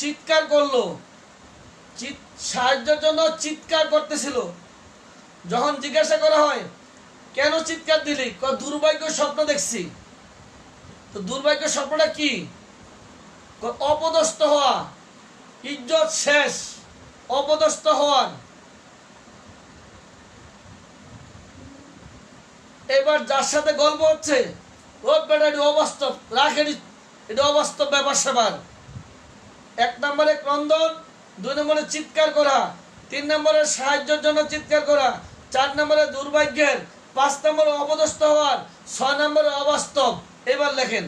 Speaker 1: চিৎকার করলো, সাহায্যের জন্য চিৎকার করতেছিল। যখন জিজ্ঞাসা করা হয় কেন চিৎকার দিলি, দুর্ভাগ্য স্বপ্ন দেখছি। তো দুর্ভাগ্য স্বপ্নটা কি? অপদস্থ হওয়া, ইজ্জত শেষ, অপদস্থ হওয়ার। এবার যার সাথে গল্প হচ্ছে, ও বেটা এটা অবাস্তব, রাখেন, এটা অবাস্তব ব্যাপার স্যাপার। 1 নম্বরে ক্রন্দন, 2 নম্বরে চিৎকার করা, 3 নম্বরে সাহায্যের জন্য চিৎকার করা, 4 নম্বরে দুর্ভাগ্যের, 5 নম্বরে অপদস্থ হওয়ার, 6 নম্বরে অবাস্তব। এবার লেখেন।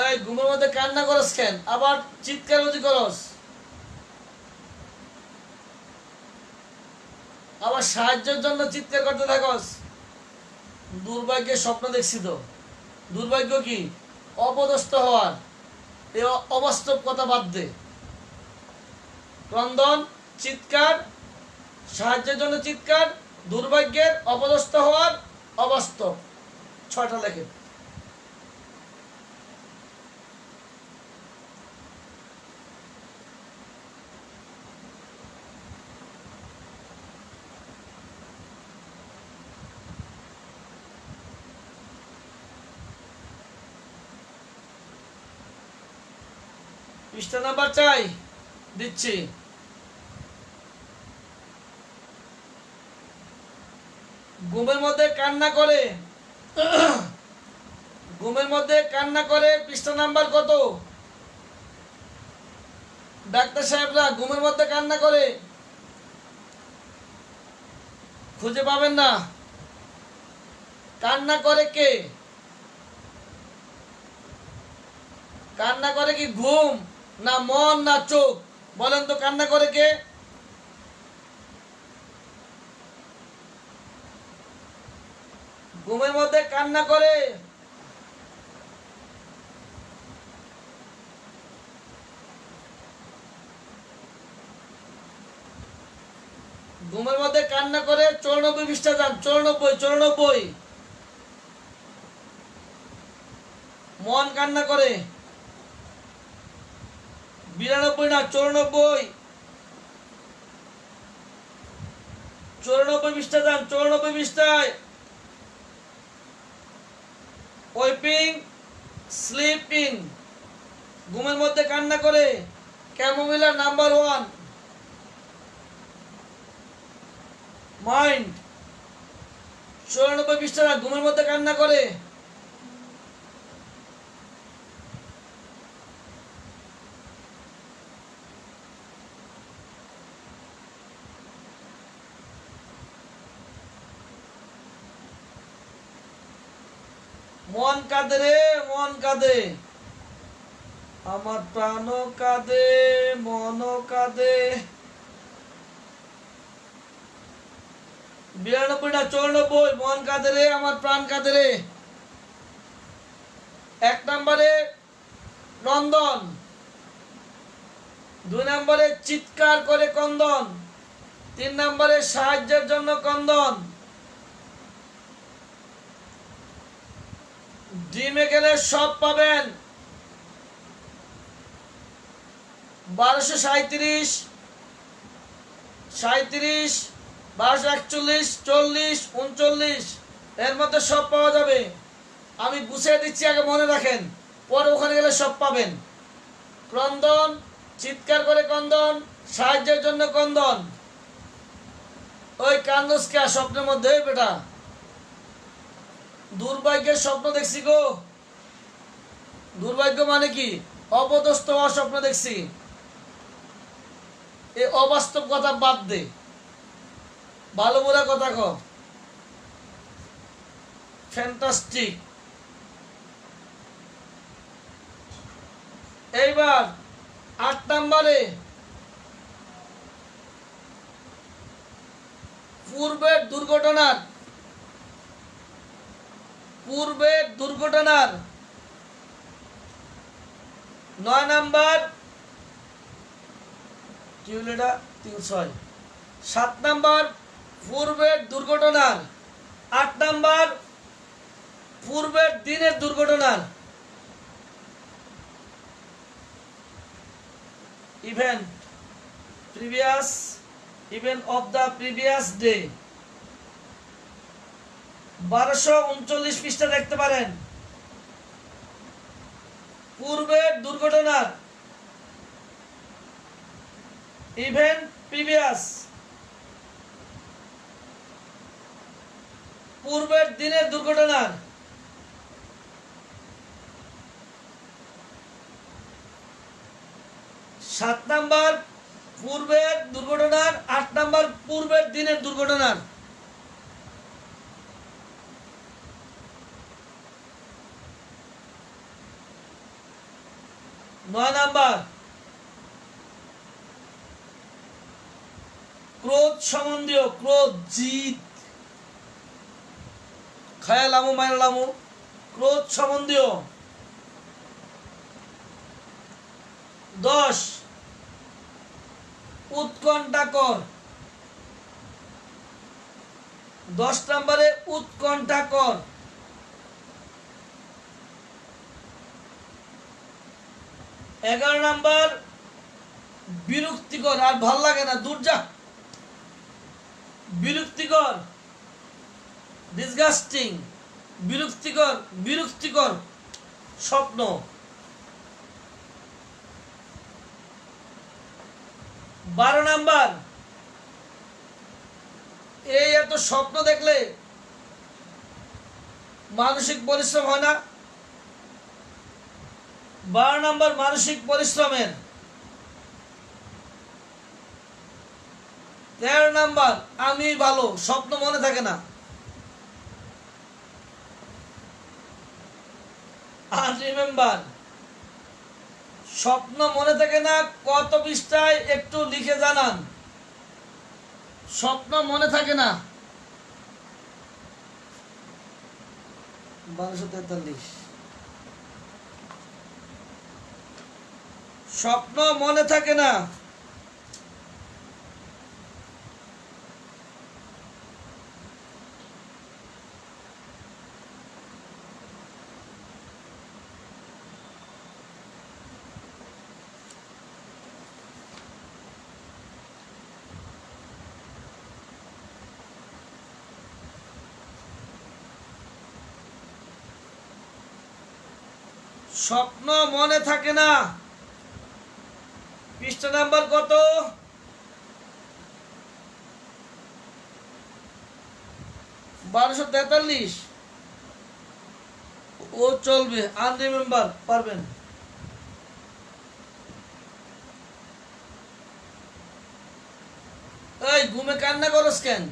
Speaker 1: এই ঘুমের মধ্যে কান্না করস কেন, আবার চিৎকার অজি করস, আবার সাহায্যের জন্য চিৎকার করতে থাকস। দুর্ভাগ্যের স্বপ্ন দেখছি। তো দুর্ভাগ্য কি? অপদস্থ হওয়ার। এই অবাস্তব কথা বাদ দে। ক্রন্দন, চিৎকার, সাহায্যের জন্য চিৎকার, দুর্ভাগ্যের, অপদস্থ হওয়ার, অবাস্তব। 6টা লেখেন। পৃষ্ঠা নাম্বার চাই, দিচ্ছি। ঘুমের মধ্যে কান্না করে, ঘুমের মধ্যে কান্না করে, পৃষ্ঠা নাম্বার কত? ডাক্তার সাহেবরা ঘুমের মধ্যে কান্না করে, খুঁজে পাবেন না। কান্না করে কে? কান্না করে কি ঘুম, না মন, না চোখ? বলেন তো, কান্না করে কে? ঘুমের মধ্যে কান্না করে ঘুমের মধ্যে কান্না করে 94 পৃষ্ঠা যান। 94। মন কান্না করে 92 না 94। 94 পৃষ্ঠা যান, 94 পৃষ্ঠায় ওয়েপিং স্লিপ ইন, ঘুমের মধ্যে কান্না করে, ক্যামোমিলার নাম্বার 1, মাইন্ড 94 পৃষ্ঠা, ঘুমের মধ্যে কান্না করে। মন কাঁদে রে, মন কাঁদে, আমার প্রাণ কাঁদে, মন কাঁদে। 92 না 94, মন কাঁদে রে, আমার প্রাণ কাঁদে রে। 1 নম্বরে নন্দন, 2 নম্বরে চিৎকার করে কন্দন, 3 নম্বরে সাহায্যের জন্য কন্দন। ডিমে গেলে সব পাবেন। 1237, 37, 1241, 40, 39 এর মধ্যে সব পাওয়া যাবে। আমি গুছিয়ে দিচ্ছি, আগে মনে রাখেন, পরে ওখানে গেলে সব পাবেন। ক্রন্দন, চিৎকার করে কন্দন, সাহায্যের জন্য কন্দন। ওই কান্দসকে স্বপ্নের মধ্যে বেটা, দুর্ভাগ্যের স্বপ্ন দেখছি গো। দুর্ভাগ্য মানে কি? অপদস্থ হওয়ার স্বপ্ন দেখছি। এই অবাস্তব কথা বাদ দে, ভালো বুড়া কথা ক। ফ্যান্টাস্টিক। এইবার 8 নম্বরে পূর্বের দুর্ঘটনার 9 নাম্বার, কি হলো এটা, 306। 7 নাম্বার পূর্বের দুর্ঘটনার, 8 নাম্বার পূর্বের দিনের দুর্ঘটনার। Event of the previous day, 1239 পৃষ্ঠা দেখতে পারেন। পূর্বের দুর্ঘটনার, ইভেন্ট প্রিভিয়াস, পূর্বের দিনের দুর্ঘটনার। 7 নাম্বার পূর্বের দুর্ঘটনার, 8 নাম্বার পূর্বের দিনের দুর্ঘটনার। 9 নাম্বার ক্রোধ সম্বন্ধীয়, ক্রোধ, জিদ, খায়ালামু মায়ালামু, ক্রোধ সম্বন্ধীয়। 10 উৎকণ্ঠাকর, 10 নম্বরে উৎকণ্ঠাকর। 11 নাম্বার বিরক্তিকর, আর ভাল লাগে না, দূর যা, বিরক্তিকর, ডিসগাস্টিং, বিরক্তিকর স্বপ্ন। 12 নাম্বার এই এত স্বপ্ন দেখলে মানসিক পরিশ্রম হয় না। 12 নাম্বার মানসিক পরিশ্রমের। 13 নাম্বার আমি ভালো, স্বপ্ন মনে থাকে না। আর রিমেম্বার, স্বপ্ন মনে থাকে না, কত পৃষ্ঠায় একটু লিখে জানান। স্বপ্ন মনে থাকে না। 1243 স্বপ্ন মনে থাকে না। স্বপ্ন মনে থাকে না। পৃষ্ঠা নাম্বার কত? 1243। ও চলবে, আনরিমেম্বার পারবেন। এই ঘুমে কান্না করস কেন?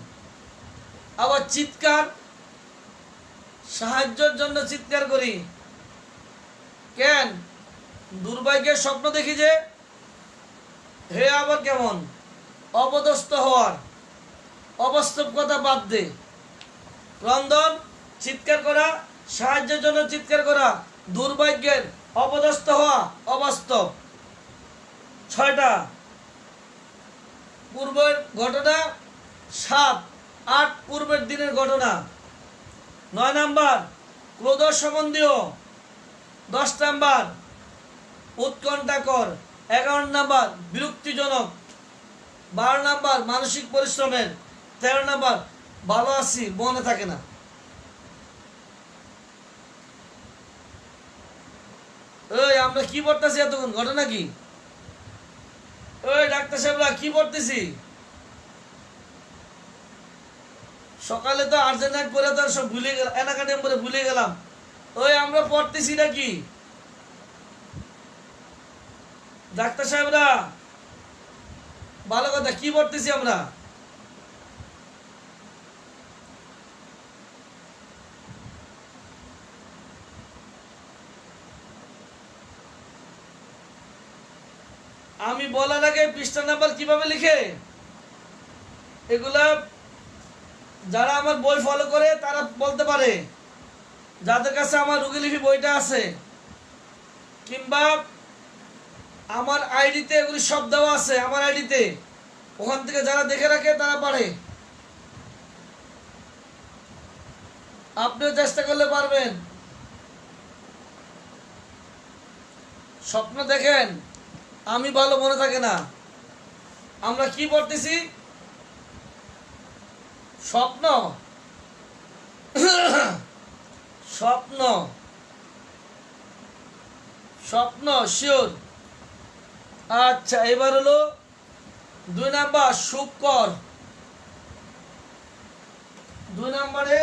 Speaker 1: আবার চিৎকার, সাহায্যের জন্য চিৎকার করি কেন? দুর্ভাগ্যের স্বপ্ন দেখি যে। হে আবার কেমন? অপদস্থ হওয়ার, অবাস্তব কথা বাদ দে। রন্ধন, চিৎকার করা, সাহায্যের জন্য চিৎকার করা, দুর্ভাগ্যের, অপদস্থ হওয়া, অবাস্তব। 6টা। পূর্বের ঘটনা 7, 8 পূর্বের দিনের ঘটনা। 9 নাম্বার ক্রোধ সম্বন্ধীয়। 10 নাম্বার উৎকণ্ঠাকর। 11 নাম্বার বিরক্তিজনক। 12 নাম্বার মানসিক পরিশ্রমের। 13 নাম্বার ভালো আছি মনে থাকে না। ওই আমরা কি পড়তেছি এতক্ষণ? ঘটনা কি? ওই ডাক্তার সাহেবরা কি পড়তেছি? সকালে তো আর্জেন্টাইন করে তো সব ভুলে গেলাম, এনাকাডিয়াম করে ভুলে গেলাম। ওই আমরা পড়তেছি নাকি ডাক্তার সাহেবরা? ভালো কথা, কি পড়তেছি আমরা? আমি বলার আগে পৃষ্ঠা নাম্বার কিভাবে লিখে, এগুলা যারা আমার বই ফলো করে তারা বলতে পারে, যাদের কাছে আমার রুগীলিপি বইটা আছে কিংবা আমার আইডিতে এগুলি সব দেওয়া আছে, আমার আইডিতে, ওখান থেকে যারা দেখে রাখে তারা পারে। আপনিও চেষ্টা করলে পারবেন। স্বপ্ন দেখেন, আমি ভালো মনে থাকে না। আমরা কি পড়তেছি? স্বপ্ন। স্বপ্ন, স্বপ্ন শিওর। আচ্ছা, এবার হলো 2 নাম্বার শুকর। 2 নাম্বারে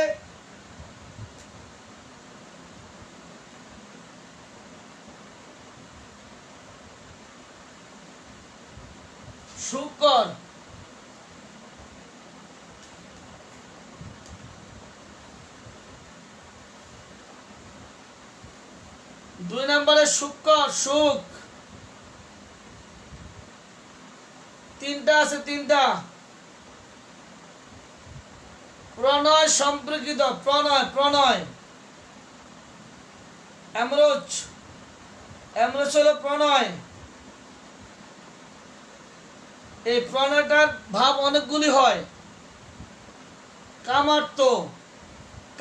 Speaker 1: শুকর। 2 নাম্বারে শুকর, সুখ। 3টা আছে, 3টা। প্রণয় সম্পর্কিত, প্রণয়, প্রণয়। এমরোজ, এমরোজ হলো প্রণয়। এই প্রণয়টার ভাব অনেকগুলি হয়। কামার্ত,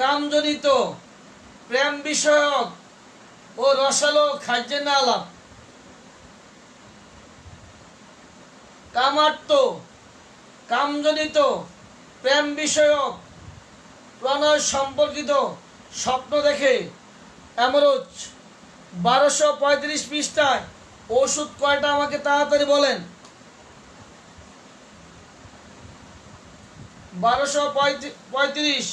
Speaker 1: কামজনিত, প্রেম বিষয়ক ও রসালো খাদ্যের আলাপ। কামার্ত, কামজনিত, প্রেম বিষয়ক, প্রণয় সম্পর্কিত স্বপ্ন দেখে এমরোজ। 1235 পৃষ্ঠায় ওষুধ কয়টা আমাকে তাড়াতাড়ি বলেন। 1235।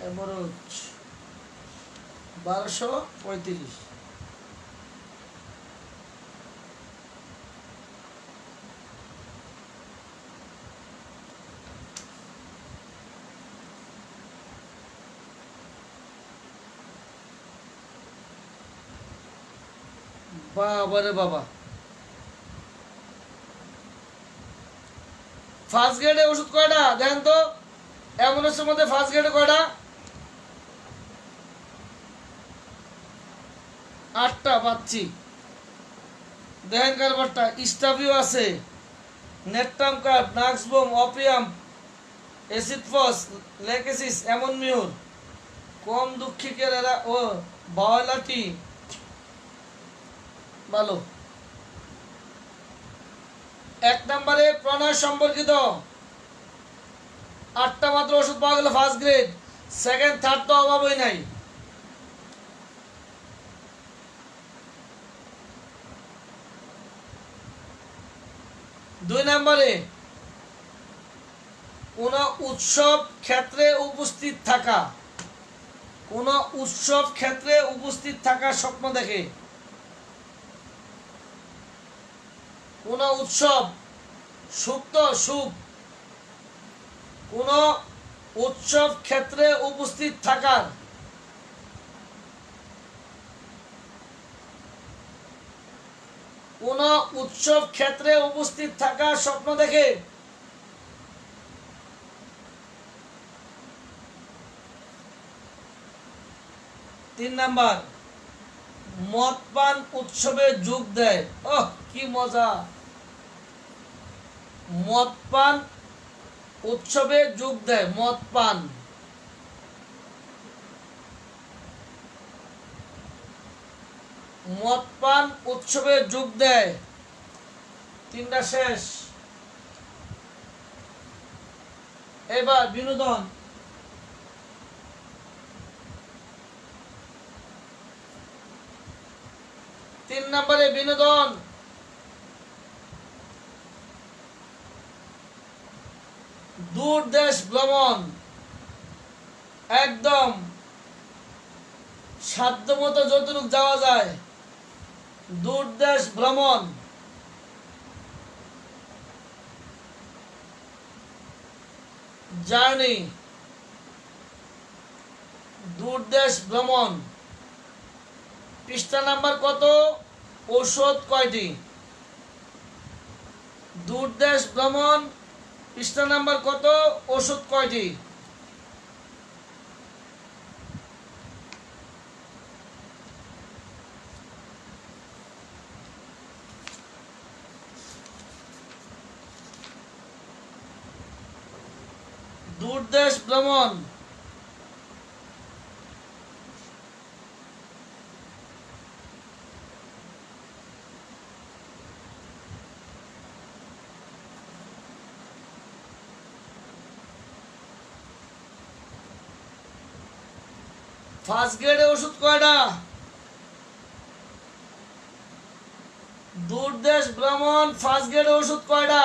Speaker 1: এমরোজ 1235। বাবা রে বাবা, ফার্স্ট গ্রেডে ওষুধ কয়টা দেখেন তো? অ্যাম্বুলেন্সের মধ্যে ফার্স্ট গ্রেডে কয়টা? 8টা পাচ্ছি। দেখেন কারবারটা। স্টাভিও আছে, নেট্রাম কার্ব, নাক্সবোম, অপিয়াম, এসিডফস, লেকেসিস, অ্যামোনিমিউর, কম দুঃখিকের এরা ও বাওয়ালাটি ভালো। 1 নম্বরে প্রণয় সম্পর্কিত 8টা মাত্র ওষুধ পাওয়া গেল ফার্স্ট গ্রেড, সেকেন্ড থার্ড তো অভাবই নাই। 2 নম্বরে কোন উৎসব ক্ষেত্রে উপস্থিত থাকা, কোন উৎসব ক্ষেত্রে উপস্থিত থাকা স্বপ্ন দেখে। কোন উৎসব সুপ্ত সুখ, কোন উৎসব ক্ষেত্রে উপস্থিত থাকার, কোন উৎসব ক্ষেত্রে উপস্থিত থাকার স্বপ্ন দেখে। 3 নাম্বার মদ পান উৎসবে যোগ দেয়। ওহ কি মজা, মদ পান উৎসবে যোগ দেয়, মদ পান। মদ পান উৎসবে যোগ দেয়। 3টা শেষ। এবার বিনোদন। 3 নম্বরে বিনোদন, দূর দেশ ভ্রমণ, একদম সাধ্যমতো যতটুকু যাওয়া যায়, দূর দেশ ভ্রমণ। জার্নি, দূর দেশ ভ্রমণ। পৃষ্ঠা নাম্বার কত? ঔষধ কয়টি? দূর দেশ ভ্রমণ। পৃষ্ঠা নাম্বার কত? ওষুধ কয়টি? দূর দেশ ভ্রমণ। ফার্স্ট গ্রেডে ওষুধ কয়টা? দূর দেশ ভ্রমণ ফার্স্ট গ্রেডে ওষুধ কয়টা?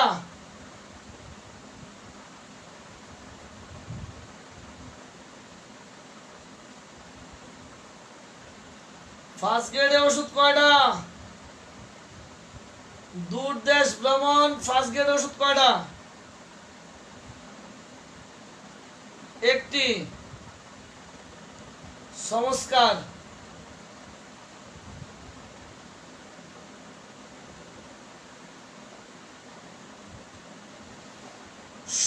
Speaker 1: ফার্স্ট গ্রেডে ওষুধ কয়টা? দূর দেশ ভ্রমণ ফার্স্ট গ্রেডে ওষুধ কয়টা? একটি। সংস্কার,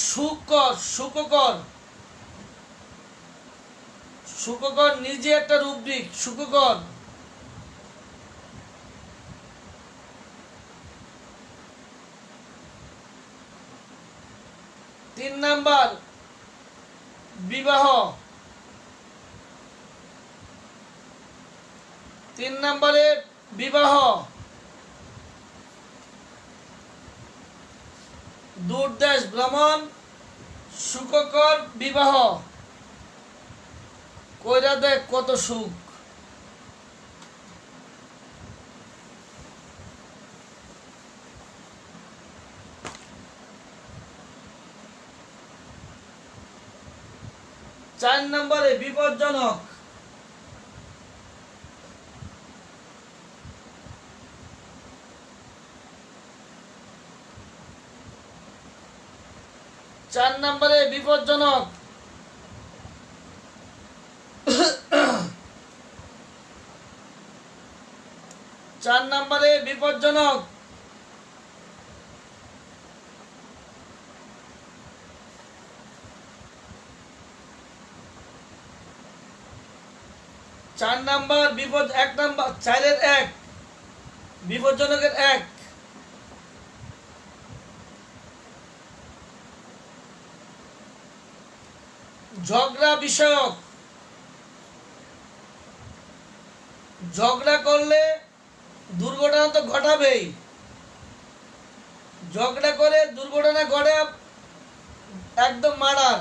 Speaker 1: সুকর, সুখকর, সুখকর নিজে একটা রুব্রিক। সুখকর। 3 নাম্বার বিবাহ। 3 নম্বরে বিবাহ, দূর দেশ ভ্রমণ, সুখকর বিবাহ। কইরা দেখ কত সুখ। চার নম্বরে বিপজ্জনক। 4 নম্বরে বিপজ্জনক। 4 নম্বরে বিপজ্জনক। 4 নাম্বার বিপদ, 1 নাম্বার 4-এর 1 বিপজ্জনকের 1। ঝগড়া বিষয়ক। ঝগড়া করলে দুর্ঘটনা তো ঘটাবেই, ঝগড়া করে দুর্ঘটনা ঘটে, একদম মার্ডার।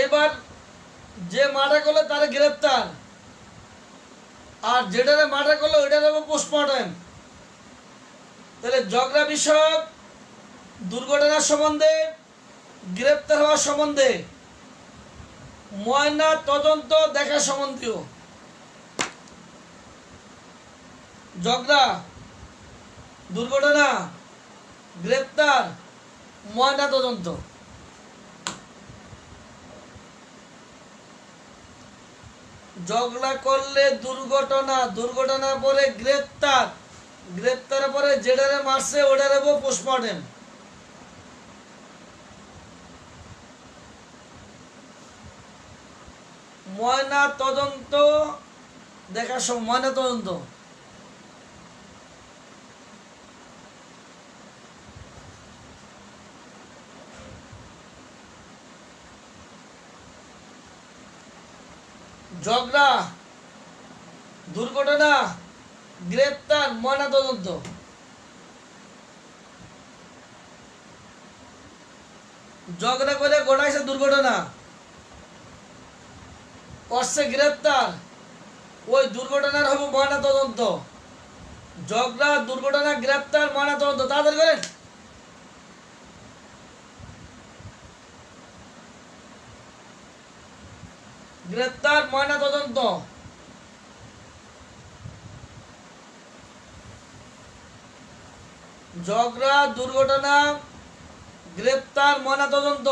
Speaker 1: এবার যে মার্ডার করলো তার গ্রেপ্তার, আর যেটারে মার্ডার করলো ওইটার হবে পোস্টমর্টম। তাহলে ঝগড়া বিষয়ক, দুর্ঘটনার সম্বন্ধে, গ্রেপ্তার হওয়ার সম্বন্ধে, ময়না তদন্ত দেখা সম্বন্ধীয়। ঝগড়া, দুর্ঘটনা, গ্রেপ্তার, ময়না তদন্ত। ঝগড়া করলে দুর্ঘটনা, দুর্ঘটনার পরে গ্রেপ্তার, গ্রেপ্তারের পরে যেটারে মারছে ওটারে পোস্টমর্টেম। ময়না তদন্ত দেখার সময়, ময়না তদন্ত। ঝগড়া, দুর্ঘটনা, গ্রেপ্তার, ময়না তদন্ত। ঝগড়া করে ঘটাইছে দুর্ঘটনা, করছে গ্রেপ্তার, ওই দুর্ঘটনার হবে ময়না তদন্ত। ঝগড়া, দুর্ঘটনা, গ্রেপ্তার, ময়না তদন্ত। তাড়াতাড়ি করেন। গ্রেপ্তার, ময়না তদন্ত। ঝগড়া, দুর্ঘটনা, গ্রেপ্তার, ময়না তদন্ত।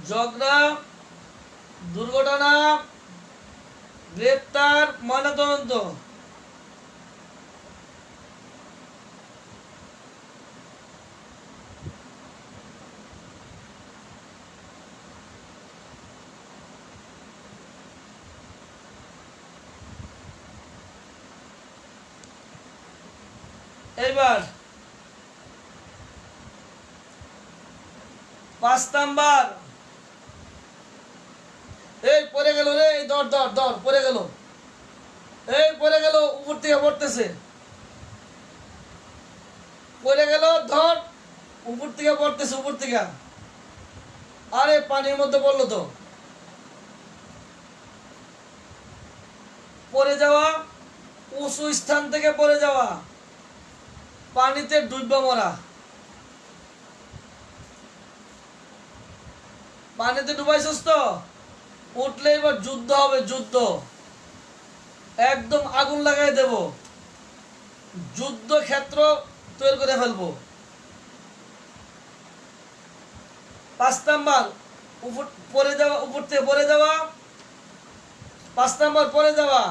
Speaker 1: ঝগড়া, দুর্ঘটনা, গ্রেপ্তার, ময়না তদন্ত। এবার 5 নাম্বার। এই পড়ে গেল রে, দর দর দর, পড়ে গেল, এই পড়ে গেল, উপর থেকে পড়তেছে, পড়ে গেল, ধর, উপর থেকে পড়তেছে, উপর থেকে। আরে পানির মধ্যে পড়লো তো। পড়ে যাওয়া, উঁচু স্থান থেকে পড়ে যাওয়া, পানিতে ডুববা মরা। পানিতে ডুবাইছস তো, উঠলে এবার যুদ্ধ হবে, যুদ্ধ। একদম আগুন লাগাই দেব, যুদ্ধ ক্ষেত্র তৈরি করে ফেলবো। 5 নাম্বার, উপর পড়ে যাওয়া, উপর থেকে পড়ে যাওয়া। 5 নাম্বার পড়ে যাওয়া।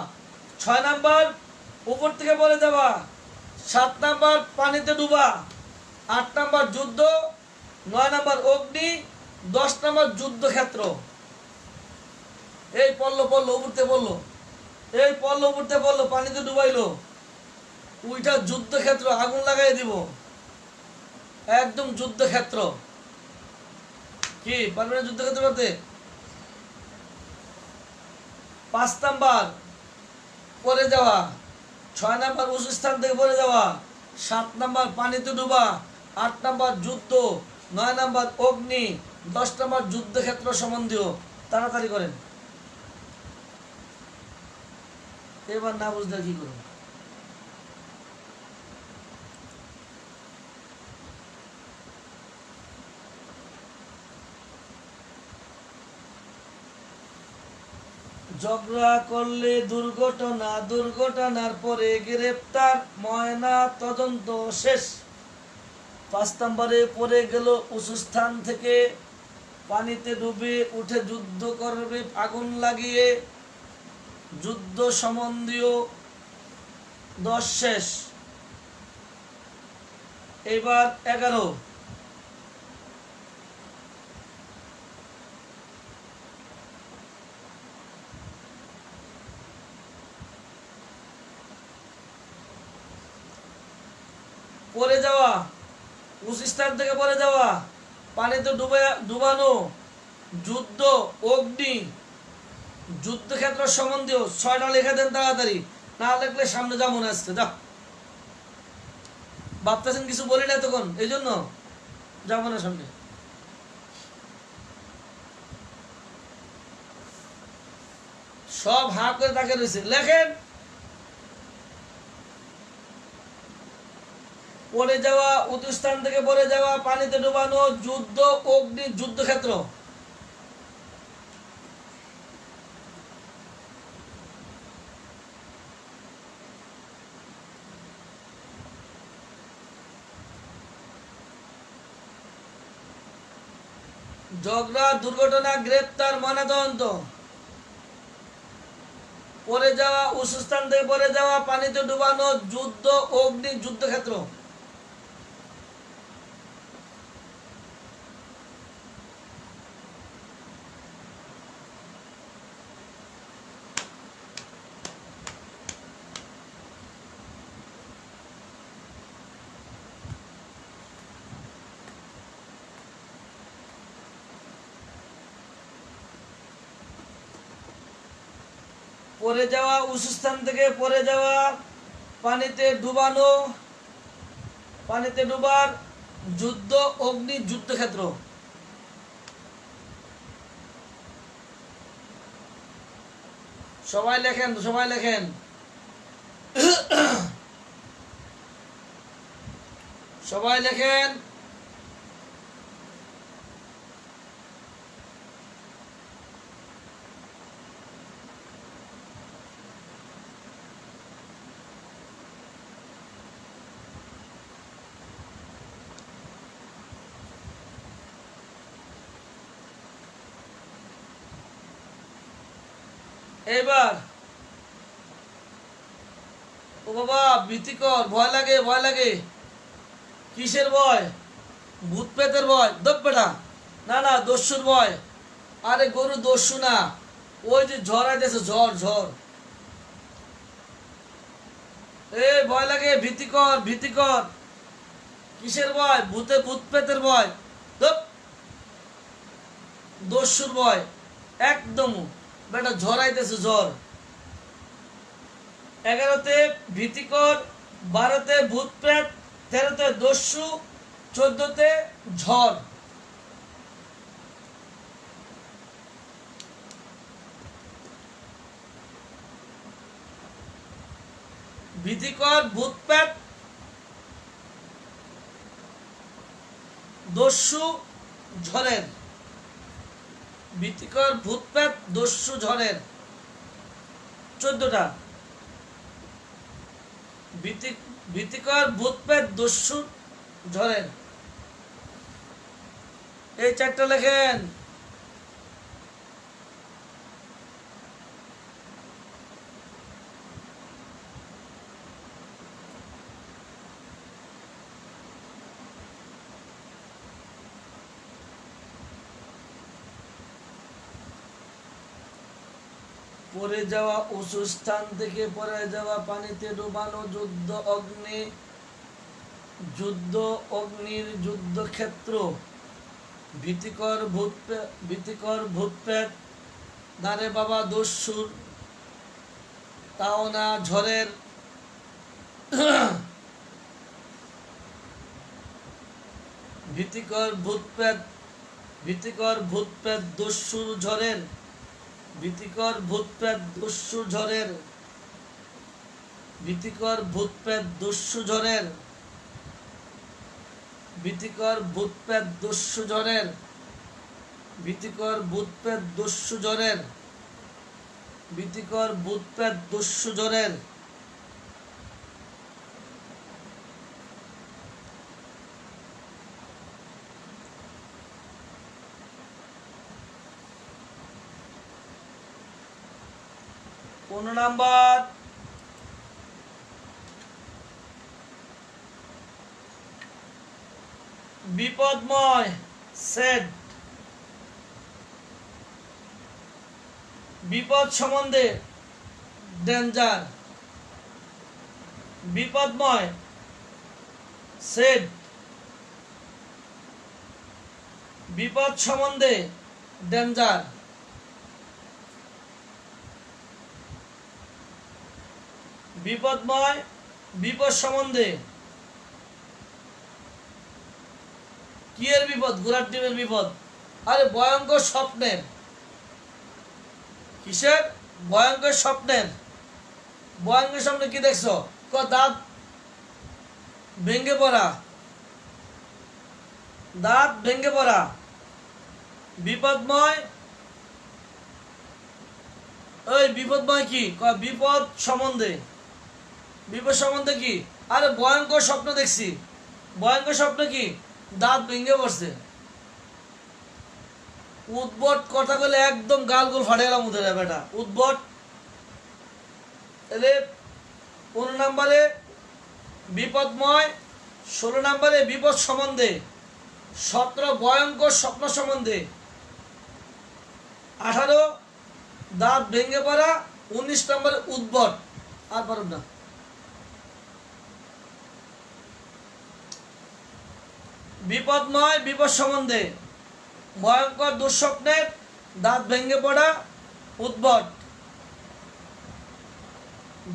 Speaker 1: 6 নাম্বার উপর থেকে পড়ে যাওয়া। 7 নাম্বার পানিতে ডুবা। 8 নাম্বার যুদ্ধ। 9 নাম্বার অগ্নি। 10 নাম্বার যুদ্ধক্ষেত্র। এই পড়লো, পড়লো, উপরতে পড়লো, এই পড়লো, উপরতে পড়লো, পানিতে ডুবাইলো, ওইটা যুদ্ধক্ষেত্র, আগুন লাগাই দিব, একদম যুদ্ধক্ষেত্র। কি পারবে না যুদ্ধক্ষেত্র করতে? 5 নাম্বার পড়ে যাওয়া। 6 নাম্বার উঁচু স্থান থেকে পড়ে যাওয়া। 7 নাম্বার পানিতে ডুবা। 8 নাম্বার যুদ্ধ। 9 নাম্বার অগ্নি। 10 নাম্বার যুদ্ধক্ষেত্র সম্বন্ধীয়। তাড়াতাড়ি করেন। এবার না বুঝলে কি করুন? ঝগড়া করলে দুর্ঘটনা, দুর্ঘটনার পরে গ্রেপ্তার, ময়না তদন্ত শেষ। 5 নম্বরে পড়ে গেল উঁচু স্থান থেকে, পানিতে ডুবে উঠে যুদ্ধ করবে আগুন লাগিয়ে, যুদ্ধ সম্বন্ধীয় 10 শেষ। এবার 11। পড়ে যাওয়া, উঁচু স্থান থেকে পড়ে যাওয়া, পানিতে ডুবানো, যুদ্ধ, অগ্নি, যুদ্ধক্ষেত্র সম্বন্ধীয় 6টা লেখা দেন তাড়াতাড়ি, না লিখলে সামনে যাবো না আজকে। যাও, ভাবতেছেন কিছু বলি না তখন, এই জন্য যাবো না সামনে। সব হাঁ করে তাকে রয়েছে, লেখেন। পড়ে যাওয়া, উঁচু স্থান থেকে পড়ে যাওয়া, পানিতে ডুবানো, যুদ্ধ, অগ্নি, যুদ্ধক্ষেত্র। ঝগড়া, দুর্ঘটনা, গ্রেপ্তার, ময়নাতদন্ত। পড়ে যাওয়া, উঁচু স্থান থেকে পড়ে যাওয়া, পানিতে ডুবানো, যুদ্ধ, অগ্নি, যুদ্ধক্ষেত্র। পড়ে যাওয়া, উঁচু স্থান থেকে পড়ে যাওয়া, পানিতে ডুবানো, পানিতে ডুবার, যুদ্ধ, অগ্নি, যুদ্ধক্ষেত্র। সবাই লেখেন, সবাই লেখেন। সবাই লেখেন। এবার ও বাবা, ভীতিকর, ভয় লাগে, ভয় লাগে। কিসের ভয়? ভূত প্রেতের ভয়। দব্বেটা না না, দস্যুর ভয়। আরে গরু দস্যু না, ওই যে ঝড় আইতেছে, ঝড় ঝড়। এ ভয় লাগে, ভীতিকর, ভীতিকর। কিসের ভয়? ভূত প্রেতের ভয়। দস্যুর ভয় একদম। বেটা ঝড় আইতেছে, ঝড়। 11তে ভীতিকর, 12তে ভূত প্রেত, 13তে দস্যু, 14তে ঝড়। ভীতিকর, ভূত প্রেত, দস্যু, ঝড়ের। ভীতিকর, ভূত প্রেত, দস্যু, ঝড়ের 14টা। ভীতিকর, ভূত প্রেত, দস্যু, ঝড়ের। এই 4টা লেখেন। পড়ে যাওয়া, উঁচু স্থান থেকে পড়ে যাওয়া, পানিতে ডুবানো, যুদ্ধ, অগ্নি, যুদ্ধ, অগ্নির যুদ্ধক্ষেত্র। ভীতিকর, ভূত প্রেত, নারে বাবা দস্যুর, তাও না ঝড়ের। ভীতিকর, ভূত প্রেত, ভীতিকর, ভূত প্রেত, দস্যুর, ঝড়ের। ভীতিকর, ভূত প্রেত, দস্যু, ঝড়ের। ভীতিকর, ভূত প্রেত, দস্যু, ঝড়ের। ভীতিকর, ভূত প্রেত, দস্যু, ঝড়ের। ভীতিকর, ভূত প্রেত, দস্যু, ঝড়ের। ভীতিকর, ভূত প্রেত, দস্যু, ঝড়ের। কোন নাম্বার? বিপদময়, সেড। বিপদ সম্বন্ধে, ডেঞ্জার। বিপদময়, সেড বিপদ সম্বন্ধে, ডেঞ্জার। বিপদময়, বিপদ সম্বন্ধে। কি এর বিপদ? ঘোড়ার ডিমের বিপদ। আরে ভয়ঙ্কর স্বপ্নের। কিসের? ভয়ঙ্কর স্বপ্নের। ভয়ঙ্কর স্বপ্নে কি দেখছো? দাঁত ভেঙে পড়া, দাঁত ভেঙে পড়া। বিপদময়, ওই বিপদময় কি? বিপদ সম্বন্ধে। বিপদ সম্বন্ধে কি? আরে ভয়ঙ্কর স্বপ্ন দেখছি। ভয়ঙ্কর স্বপ্ন কি? দাঁত ভেঙে পড়ছে। উদ্ভট কথা বলে একদম গাল গোল ফাটে গেলাম উঠে যাবে বেটা। উদ্ভট। তাহলে 15 নম্বরে বিপদময়, 16 নম্বরে বিপদ সম্বন্ধে, 17 ভয়ঙ্কর স্বপ্ন সম্বন্ধে, 18 দাঁত ভেঙে পড়া, 19 নম্বরে উদ্ভট। আর পারব না। বিপদময়, বিপদ সম্বন্ধে, ভয়ঙ্কর দুঃস্বপ্নের, দাঁত ভেঙে পড়া, উদ্ভট।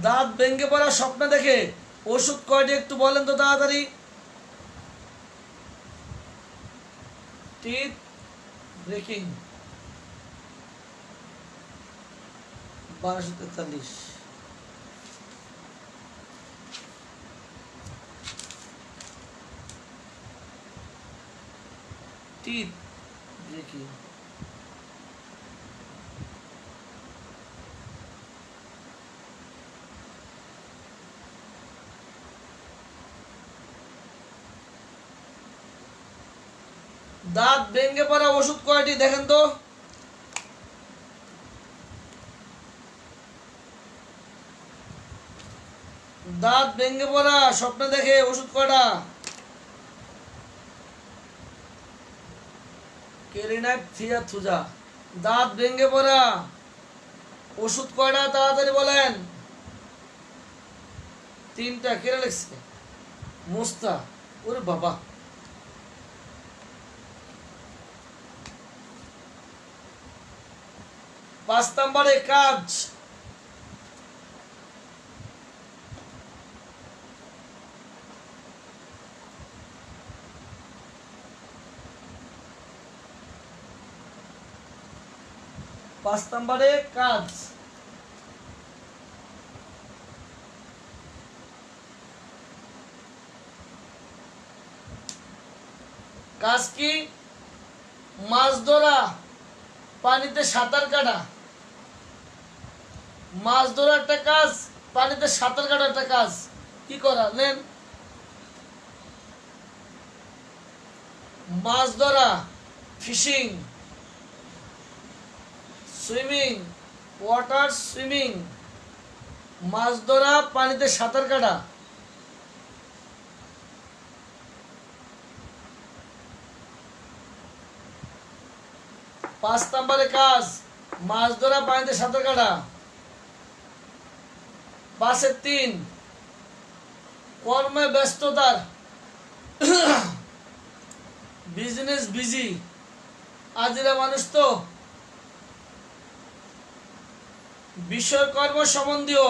Speaker 1: দাঁত ভেঙে পড়া স্বপ্ন দেখে ওষুধ কয়টি একটু বলেন তো তাড়াতাড়ি। Teeth breaking 1243। Teeth breaking. দাঁত ভেঙে পড়া ওষুধ কয়টি দেখেন তো। দাঁত ভেঙে পড়া স্বপ্ন দেখে ওষুধ কয়টা? কেরিনাক থিয়া থুজা। দাঁত ভেঙে পড়া ওষুধ কয়টা তাড়াতাড়ি বলেন। 3টা। কে লিখছে? মুস্তা। ওরে বাবা। পাঁচ নম্বরে কাজ। পাঁচ নম্বরে কাজ। কাজ কি? মাছ ধরা, পানিতে সাঁতার কাটা। মাছ ধরা একটা কাজ, পানিতে সাঁতার কাটা একটা কাজ। কি করা নেন? মাছ ধরা, ফিশিং, সুইমিং, ওয়াটার সুইমিং। মাছ ধরা, পানিতে সাঁতার কাটা। পাঁচ নম্বরে কাজ মাছ ধরা, পানিতে সাঁতার কাটা। 5-এর 3 কর্মে ব্যস্ততার, বিজনেস বিজি। আজিরা মানুষ তো। বিষয় কর্ম সম্বন্ধীয়,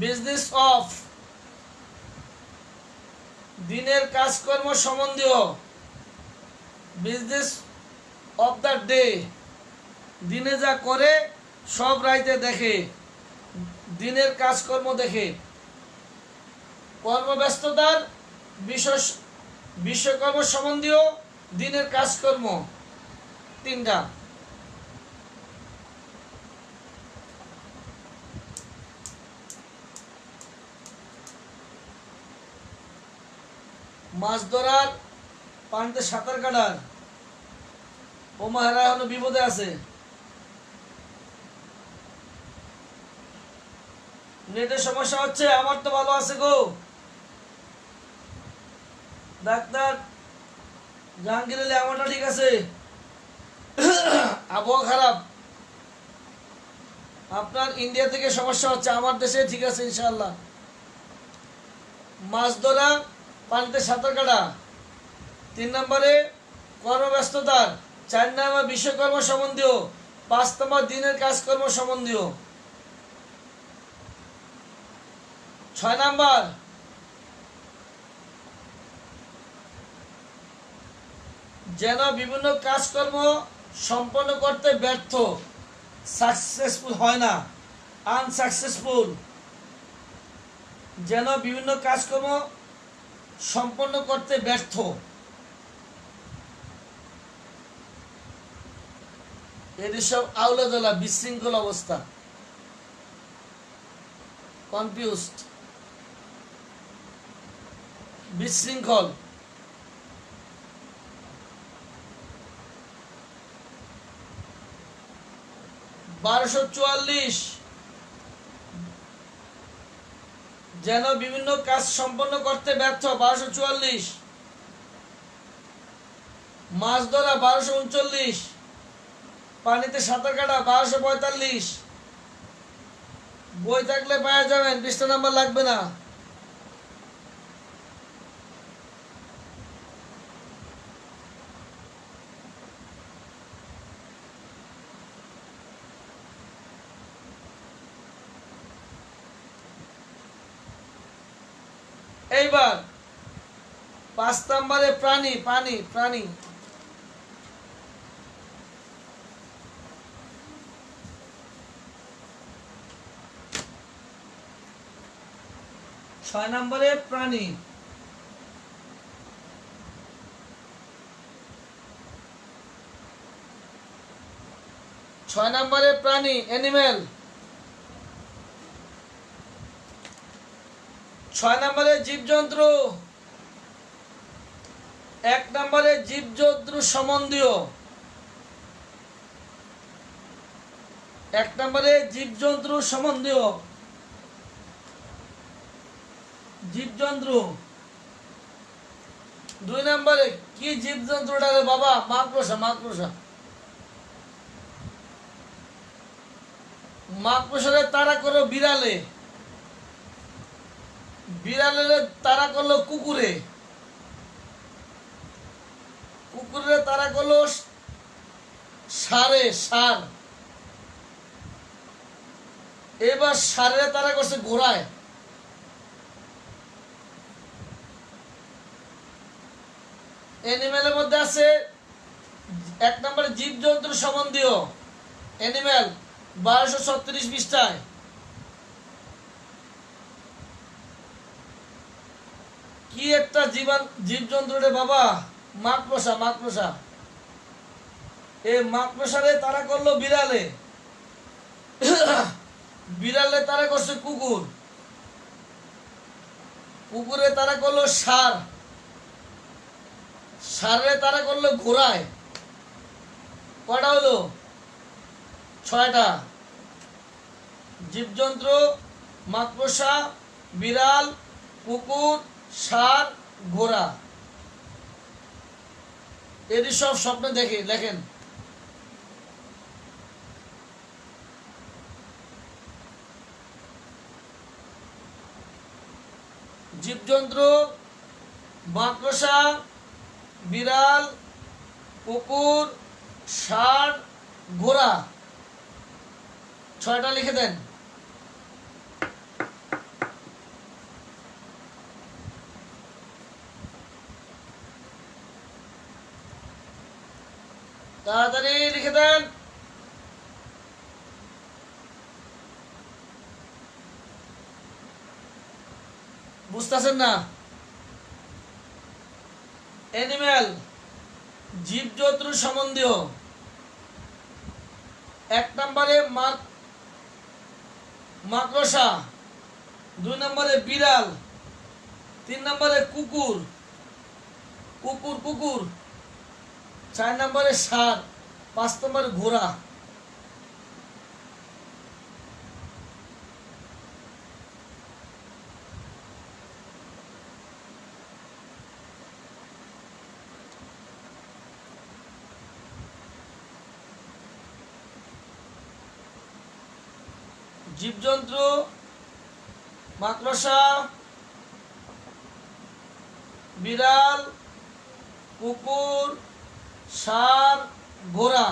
Speaker 1: বিজনেস অফ। দিনের কাজকর্ম সম্বন্ধীয়, বিজনেস অফ দ্য ডে। দিনে যা করে সব রাইতে দেখে, দিনের কাজকর্ম দেখে। কর্মব্যস্ততার, বিশ্বকর্ম সম্বন্ধীয়, দিনের কাজকর্ম। 3টা। মাছ ধরার, পানিতে সাঁতার কাটার। ও মায়েরা এখনো বিপদে আছে। নেটের সমস্যা হচ্ছে। আমার তো ভালো আছে গো। ডাক্তার জাহাঙ্গীর আলী, আমারটা ঠিক আছে। আবহাওয়া খারাপ। আপনার ইন্ডিয়া থেকে সমস্যা হচ্ছে, আমার দেশে ঠিক আছে ইনশাআল্লাহ। মাছ ধরা, পানিতে সাঁতার কাটা। 3 নম্বরে কর্মব্যস্ততার। 4 নম্বর বিশ্বকর্ম সম্বন্ধীয়। 5 নম্বর দিনের কাজকর্ম সম্বন্ধীয়। 6 নম্বর যেন বিভিন্ন কাজকর্ম সম্পন্ন করতে ব্যর্থ, সাকসেসফুল হয় না, আনসাকসেসফুল। যেন বিভিন্ন কাজকর্ম সম্পন্ন করতে ব্যর্থ। এদের সব আউলাদলা, বিশৃঙ্খল অবস্থা, কনফিউজড, বিশৃঙ্খল। (1244) যেন বিভিন্ন কাজ সম্পন্ন করতে ব্যর্থ, 1244। মাছ ধরা, 1239। পানিতে সাঁতার কাটা, 1245। বই থাকলে পাওয়া যাবেন, 20 নাম্বার লাগবে না। এইবার 5 নম্বরে প্রাণী, প্রাণী, প্রাণী। 6 নম্বরে প্রাণী। 6 নম্বরে প্রাণী, অ্যানিমেল। 6 নম্বরে জীবজন্তু। 1 নম্বরে জীবজন্তু সম্বন্ধীয়। 1 নম্বরে জীবজন্তু সম্বন্ধীয়। জীবজন্তু। 2 নম্বরে কি জীবজন্তুটা রে বাবা? মাকড়সা, মাকড়সা। মাকড়সারে তাড়া করো বিড়ালে, বিড়ালের তাড়া করলো কুকুরে, কুকুরে তাড়া করলো ষাঁড়ে, ষাঁড়। এবার ষাঁড়ে তাড়া করছে ঘোড়ায়। অ্যানিমেলের মধ্যে আছে 1 নম্বরে জীবজন্তু সম্বন্ধীয়, অ্যানিমেল, 1236 পৃষ্ঠায়। কি একটা জীবজন্তু রে বাবা? মাকড়সা, মাকড়সা। এই মাকড়সারে তারা করলো বিড়ালে, বিড়ালে তারা করছে কুকুর, কুকুরে তারা করলো ষাঁড়, ষাঁড়ে তারা করলো ঘোড়ায়। কয়টা হলো? 6টা। জীবজন্তু, মাকড়সা, বিড়াল, কুকুর, ষাঁড়, ঘোড়া। এটি সব স্বপ্নে দেখে লেখেন। জীবজন্তু, মাকড়সা, বিড়াল, কুকুর, ষাঁড়, ঘোড়া। 6টা লিখে দেন। তাড়াতাড়ি লিখে দেন। বুঝতেছেন না? অ্যানিমেল, জীবজন্তু সম্বন্ধীয়। 1 নম্বরে মাকড়সা, 2 নম্বরে বিড়াল, 3 নম্বরে কুকুর, কুকুর, কুকুর, 4 নম্বরে ষাঁড়, 5 নম্বরে ঘোড়া। জীবজন্তু, মাকড়সা, বিড়াল, কুকুর, ষাঁড়, ঘোড়া।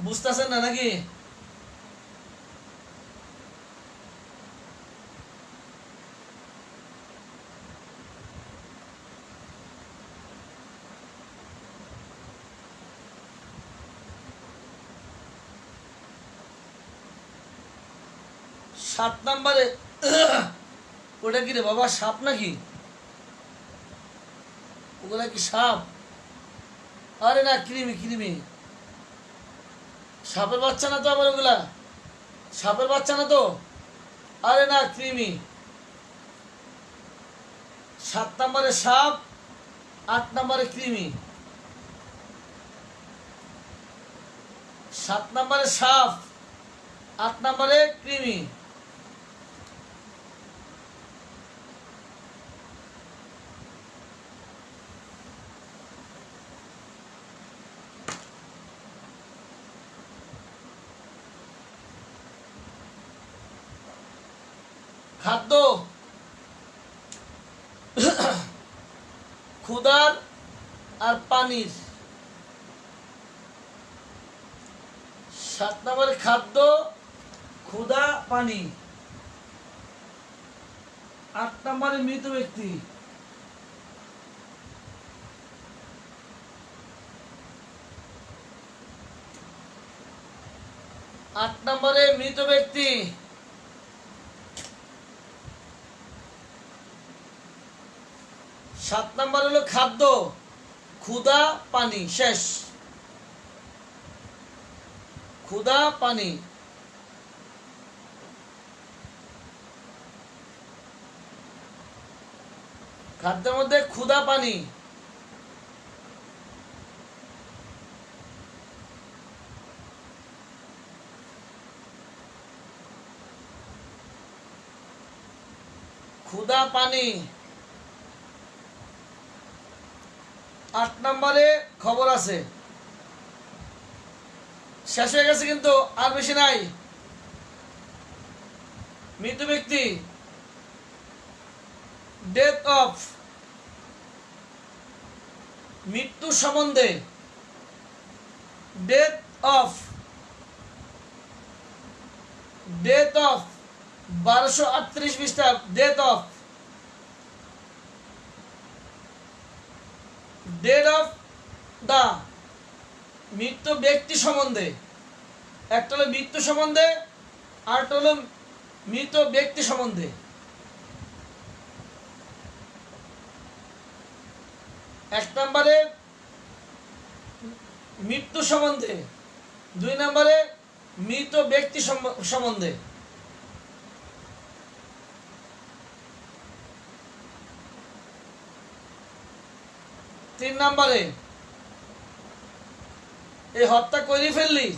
Speaker 1: বুঝতেছেন না নাকি? 7 নম্বরে ওটা কি রে বাবা, সাপ নাকি? ওগুলা কি সাপ? আরে না, কৃমি কৃমি। সাপের বাচ্চা না তো আবার ওগুলা? সাপের বাচ্চা না তো? আরে না, কৃমি। 7 নম্বরে সাপ, 8 নম্বরে কৃমি। 7 নম্বরে সাপ, 8 নম্বরে কৃমি। খাদ্য, ক্ষুধার আর পানির। 7 নম্বরে খাদ্য, ক্ষুধা, পানি। 8 নম্বরে মৃত ব্যক্তি। 8 নম্বরে মৃত ব্যক্তি। 7 নম্বর হলো খাদ্য, ক্ষুধা, পানি। শেষ। ক্ষুধা, পানি। খাদ্যের মধ্যে ক্ষুধা, পানি। ক্ষুধা, পানি। 8 নম্বরে খবর আছে। শেষ হয়ে গেছে কিন্তু, আর বেশি নাই। মৃত ব্যক্তি, ডেথ অফ, মৃত্যু সম্বন্ধে। ডেথ অফ, ডেথ অফ 1238 পৃষ্ঠা। Death of, death of the, মৃত্যু ব্যক্তি সম্বন্ধে। একটা হলো মৃত্যু সম্বন্ধে, আরেকটা হলো মৃত ব্যক্তি সম্বন্ধে। এক নম্বরে মৃত্যু সম্বন্ধে, 2 নম্বরে মৃত ব্যক্তি সম্বন্ধে। তিন নম্বরে এই হত্যা করে ফেললি,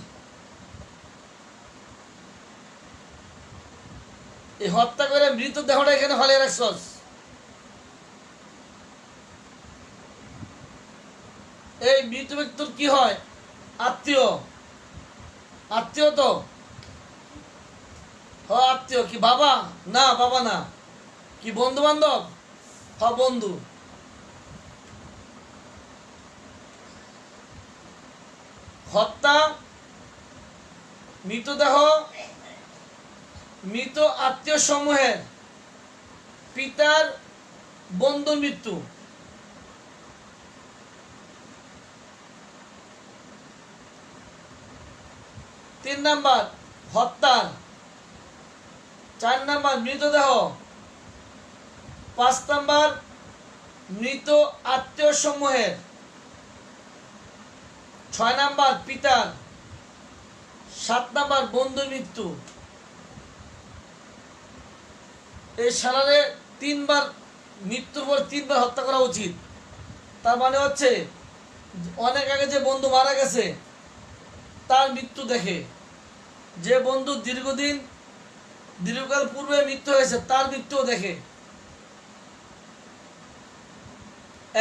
Speaker 1: এই হত্যা করে মৃতদেহটা এখানে ফেলে রাখছস, এই মৃত ব্যক্তির কি হয়? আত্মীয়। আত্মীয় তো আত্মীয়। কি বাবা? না, বাবা না। কি বন্ধু বান্ধব? বন্ধু। হত্যা, মৃতদেহ, মৃত আত্মীয় সমূহের পিতার বন্ধু মৃত্যু। তিন নাম্বার হত্যার। 4 নাম্বার মৃতদেহ। 5 নাম্বার মৃত আত্মীয় সমূহের। 6 নাম্বার পিতার। 7 নাম্বার বন্ধু মৃত্যু। এই সালারে 3 বার মৃত্যুর পর 3 বার হত্যা করা উচিত। তার মানে হচ্ছে অনেক আগে যে বন্ধু মারা গেছে তার মৃত্যু দেখে, যে বন্ধু দীর্ঘকাল পূর্বে মৃত্যু হয়েছে তার মৃত্যুও দেখে।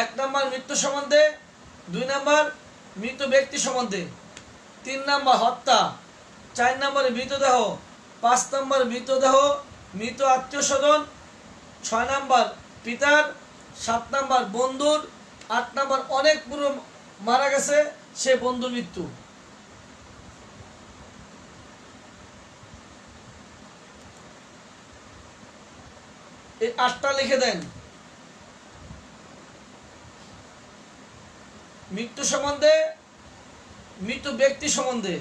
Speaker 1: এক নাম্বার মৃত্যু সম্বন্ধে, 2 নাম্বার মৃত ব্যক্তি সম্বন্ধে, 3 নাম্বার হত্যা, 4 নম্বরে মৃতদেহ, 5 নম্বর মৃতদেহ মৃত আত্মীয় স্বজন, 6 নম্বর পিতার, 7 নম্বর বন্ধুর, 8 নম্বর অনেক পুরো মারা গেছে সে বন্ধুর মৃত্যু। এই 8টা লিখে দেন। মৃত্যু সম্বন্ধে, মৃত ব্যক্তি সম্বন্ধে,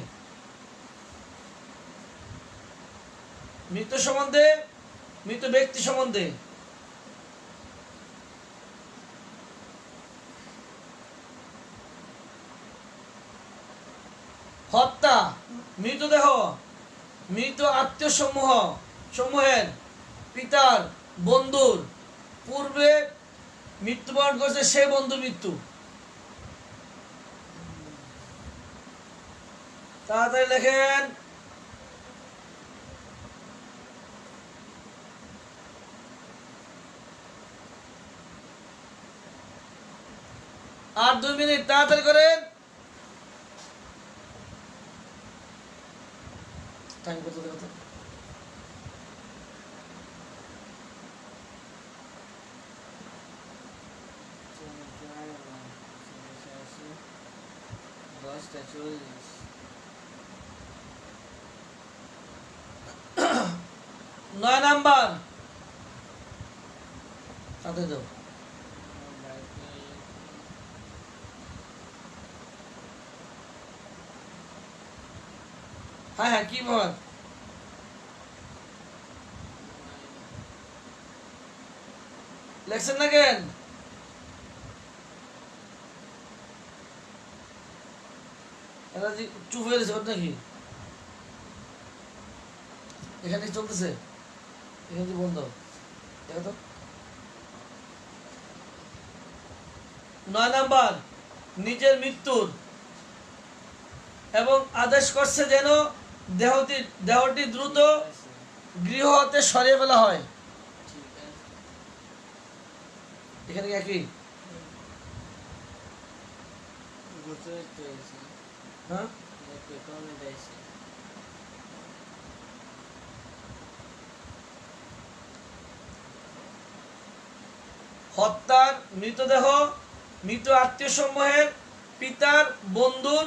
Speaker 1: মৃত সম্বন্ধে, মৃত ব্যক্তি সম্বন্ধে, হত্যা, মৃতদেহ মৃত আত্মীয় সমূহের পিতার বন্ধুর পূর্বে মৃত্যুবরণ করেছে সে বন্ধুর মৃত্যু। তাড়াতাড়ি লেখেন। আর 2 মিনিট, তাড়াতাড়ি করেন। টাইম কত দেখো? 9 নাম্বার তাতে দাও। হ্যাঁ হ্যাঁ, কি বল? লেখছেন না কেন? এরা যে চুপ হয়ে গেছে নাকি? এখানে চলতেছে, এখানে যে বন্ধ দেখো তো। 9 নাম্বার নিজের মৃত্যুর এবং আদেশ করছে যেন দেহটি দ্রুত গৃহ হতে সরিয়ে ফেলা হয়। এখানে একই হ্যাঁ, হত্যার মৃতদেহ মৃত আত্মীয় সমূহের পিতার বন্ধুর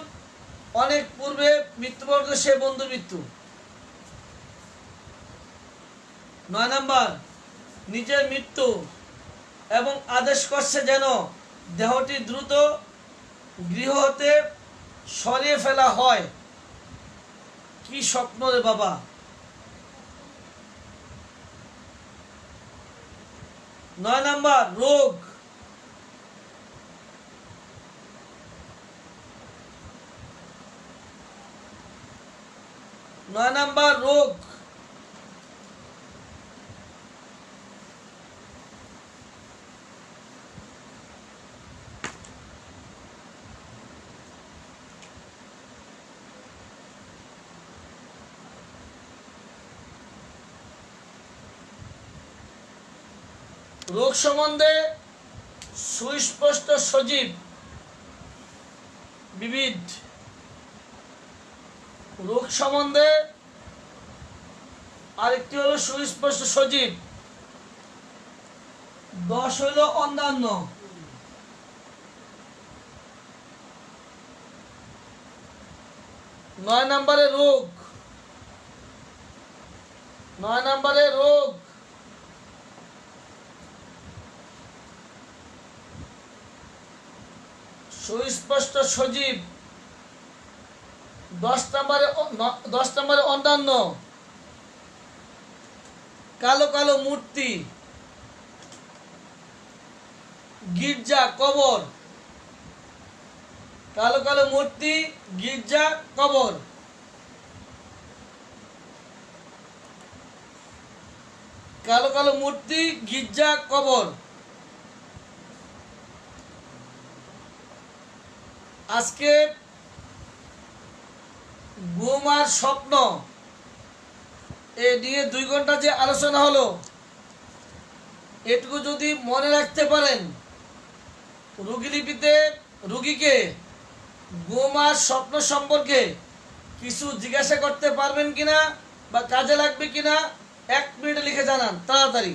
Speaker 1: অনেক পূর্বে মৃত্যুবরণ সে বন্ধুর মৃত্যু। 9 নাম্বার নিজের মৃত্যু এবং আদেশ করছে যেন দেহটি দ্রুত গৃহ হতে সরিয়ে ফেলা হয়। কি স্বপ্ন রে বাবা! 9 নাম্বার রোগ, 9 নাম্বার রোগ, রোগ সম্বন্ধে সুস্পষ্ট সজীব বিবিধ। রোগ সম্বন্ধে আরেকটি হলো সুস্পষ্ট সজীব, 10 হলো অন্যান্য। 9 নম্বরে রোগ, 9 নম্বরে রোগ, সুস্পষ্ট সজীব। 10 নম্বরে অন্যান্য, কালো কালো মূর্তি, গির্জা কবর, কালো কালো মূর্তি গির্জা কবর। কালো কালো মূর্তি গির্জা কবর। আজকে ঘুম আর স্বপ্ন এ নিয়ে 2 ঘন্টা যে আলোচনা হলো, এটুকু যদি মনে রাখতে পারেন রোগীলিপিতে রোগীকে ঘুম আর স্বপ্ন সম্পর্কে কিছু জিজ্ঞাসা করতে পারবেন কিনা বা কাজে লাগবে কিনা 1 মিনিটে লিখে জানান তাড়াতাড়ি।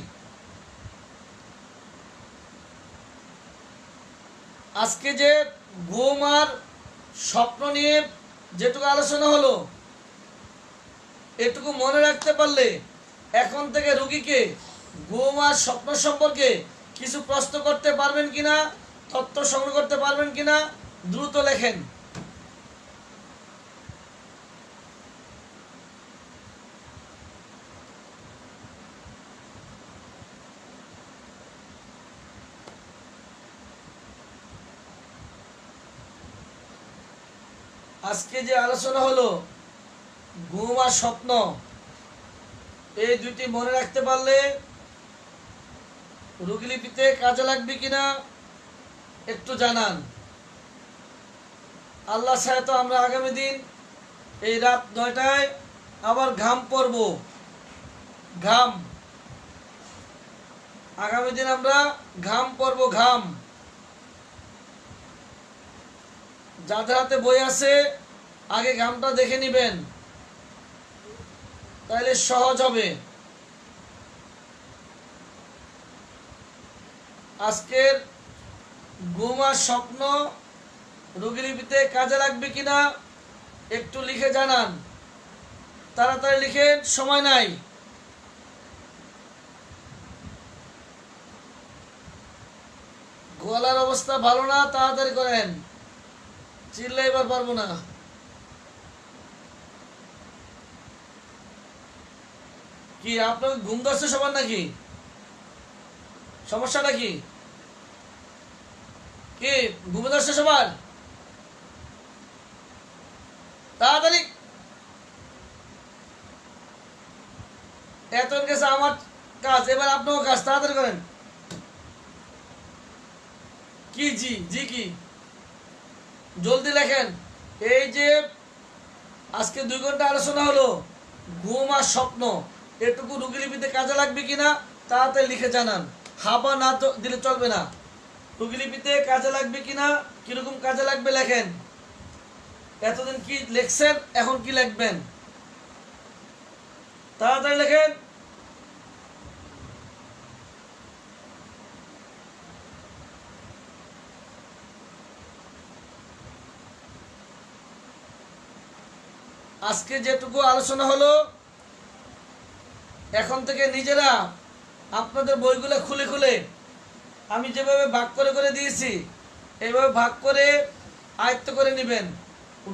Speaker 1: আজকে যে ঘুম আর স্বপ্ন নিয়ে যেটুকু আলোচনা হলো এটুকু মনে রাখতে পারলে এখন থেকে রোগীকে ঘুম আর স্বপ্ন সম্পর্কে কিছু প্রশ্ন করতে পারবেন কিনা, তথ্য সংগ্রহ করতে পারবেন কিনা দ্রুত লেখেন। আজকে যে আলোচনা হলো ঘুম আর স্বপ্ন, এই দুটি মনে রাখতে পারলে রোগীলিপিতে কাজে লাগবে কিনা একটু জানান। আল্লাহ চায় তো আমরা আগামী দিন এই রাত 9টায় আবার ঘাম পড়ব। ঘাম আগামী দিন আমরা ঘাম পড়ব। ঘাম যাদের হাতে বই আছে আগে ঘামটা দেখে নিবেন, তাহলে সহজ হবে। আজকের ঘুম আর স্বপ্ন রোগীলিপিতে কাজে লাগবে কিনা একটু লিখে জানান। তাড়াতাড়ি লিখেন, সময় নাই। গলার অবস্থা ভালো না, তাড়াতাড়ি করেন, চিল্লাইবার পারবো না। কি আপনার ঘুম ধরছে সবার নাকি? সমস্যাটা কি? কি ঘুমে ধরছে সবার? তাড়াতাড়ি এত গেছে আমার কাজ, এবার আপনারও কাজ, তাড়াতাড়ি করেন। কি জি জি কি জলদি লেখেন। এই যে আজকে 2 ঘন্টা আলোচনা হলো ঘুম আর স্বপ্ন, এটুকু রোগীলিপিতে কাজে লাগবে কিনা তাড়াতাড়ি লিখে জানান। হাবা না দিলে চলবে না। রোগীলিপিতে কাজে লাগবে কিনা, কিরকম কাজে লাগবে লেখেন। এতদিন কি লিখছেন, এখন কি লিখবেন, তাড়াতাড়ি লেখেন। আজকে যেটুকু আলোচনা হলো এখন থেকে নিজেরা আপনাদের বইগুলো খুলে খুলে আমি যেভাবে ভাগ করে করে দিয়েছি এইভাবে ভাগ করে আয়ত্ত করে নেবেন।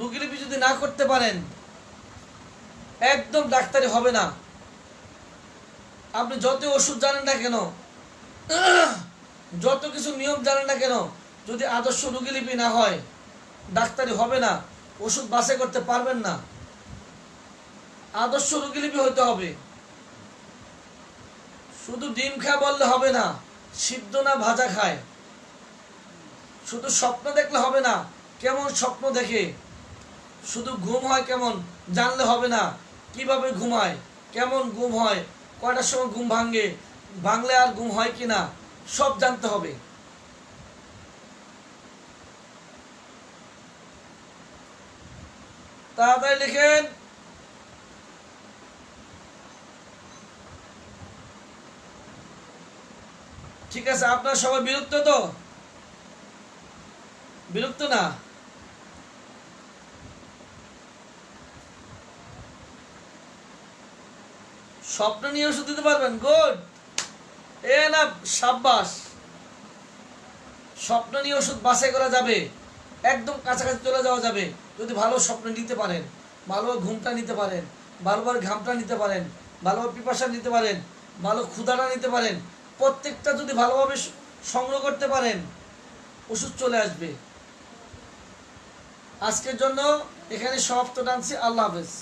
Speaker 1: রোগীলিপি যদি না করতে পারেন একদম ডাক্তারি হবে না। আপনি যত ওষুধ জানেন না কেন, যত কিছু নিয়ম জানেন না কেন, যদি আদর্শ রোগীলিপি না হয় ডাক্তারি হবে না, ওষুধ বাছাই করতে পারবেন না। আদর্শ রোগীলিপি হতে হবে। শুধু ডিম খায় বললে হবে না, সিদ্ধ না ভাজা খায়। শুধু স্বপ্ন দেখলে হবে না, কেমন স্বপ্ন দেখে। শুধু ঘুম হয় কেমন জানলে হবে না, কিভাবে ঘুমায়, কেমন ঘুম হয়, কয়টার সময় ঘুম ভাঙে, ভাঙলে আর ঘুম হয় কিনা সব জানতে হবে। তাড়াতাড়ি লিখেন। ঠিক আছে, আপনারা সবাই বিরক্ত তো? বিরক্ত না? স্বপ্ন নিয়ে ওষুধ দিতে পারবেন? গুড। এ না সাব্বাস। স্বপ্ন নিয়ে ওষুধ বাছাই করা যাবে, একদম কাছাকাছি চলে যাওয়া যাবে যদি ভালো স্বপ্ন নিতে পারেন, ভালোভাবে ঘুমটা নিতে পারেন, ভালোভাবে ঘামটা নিতে পারেন, ভালোভাবে পিপাসা নিতে পারেন, ভালো ক্ষুধাটা নিতে পারেন। প্রত্যেকটা যদি ভালোভাবে সংগ্রহ করতে পারেন ওষুধ চলে আসবে। আজকের জন্য এখানে সমাপ্ত টানছি। আল্লাহ হাফেজ।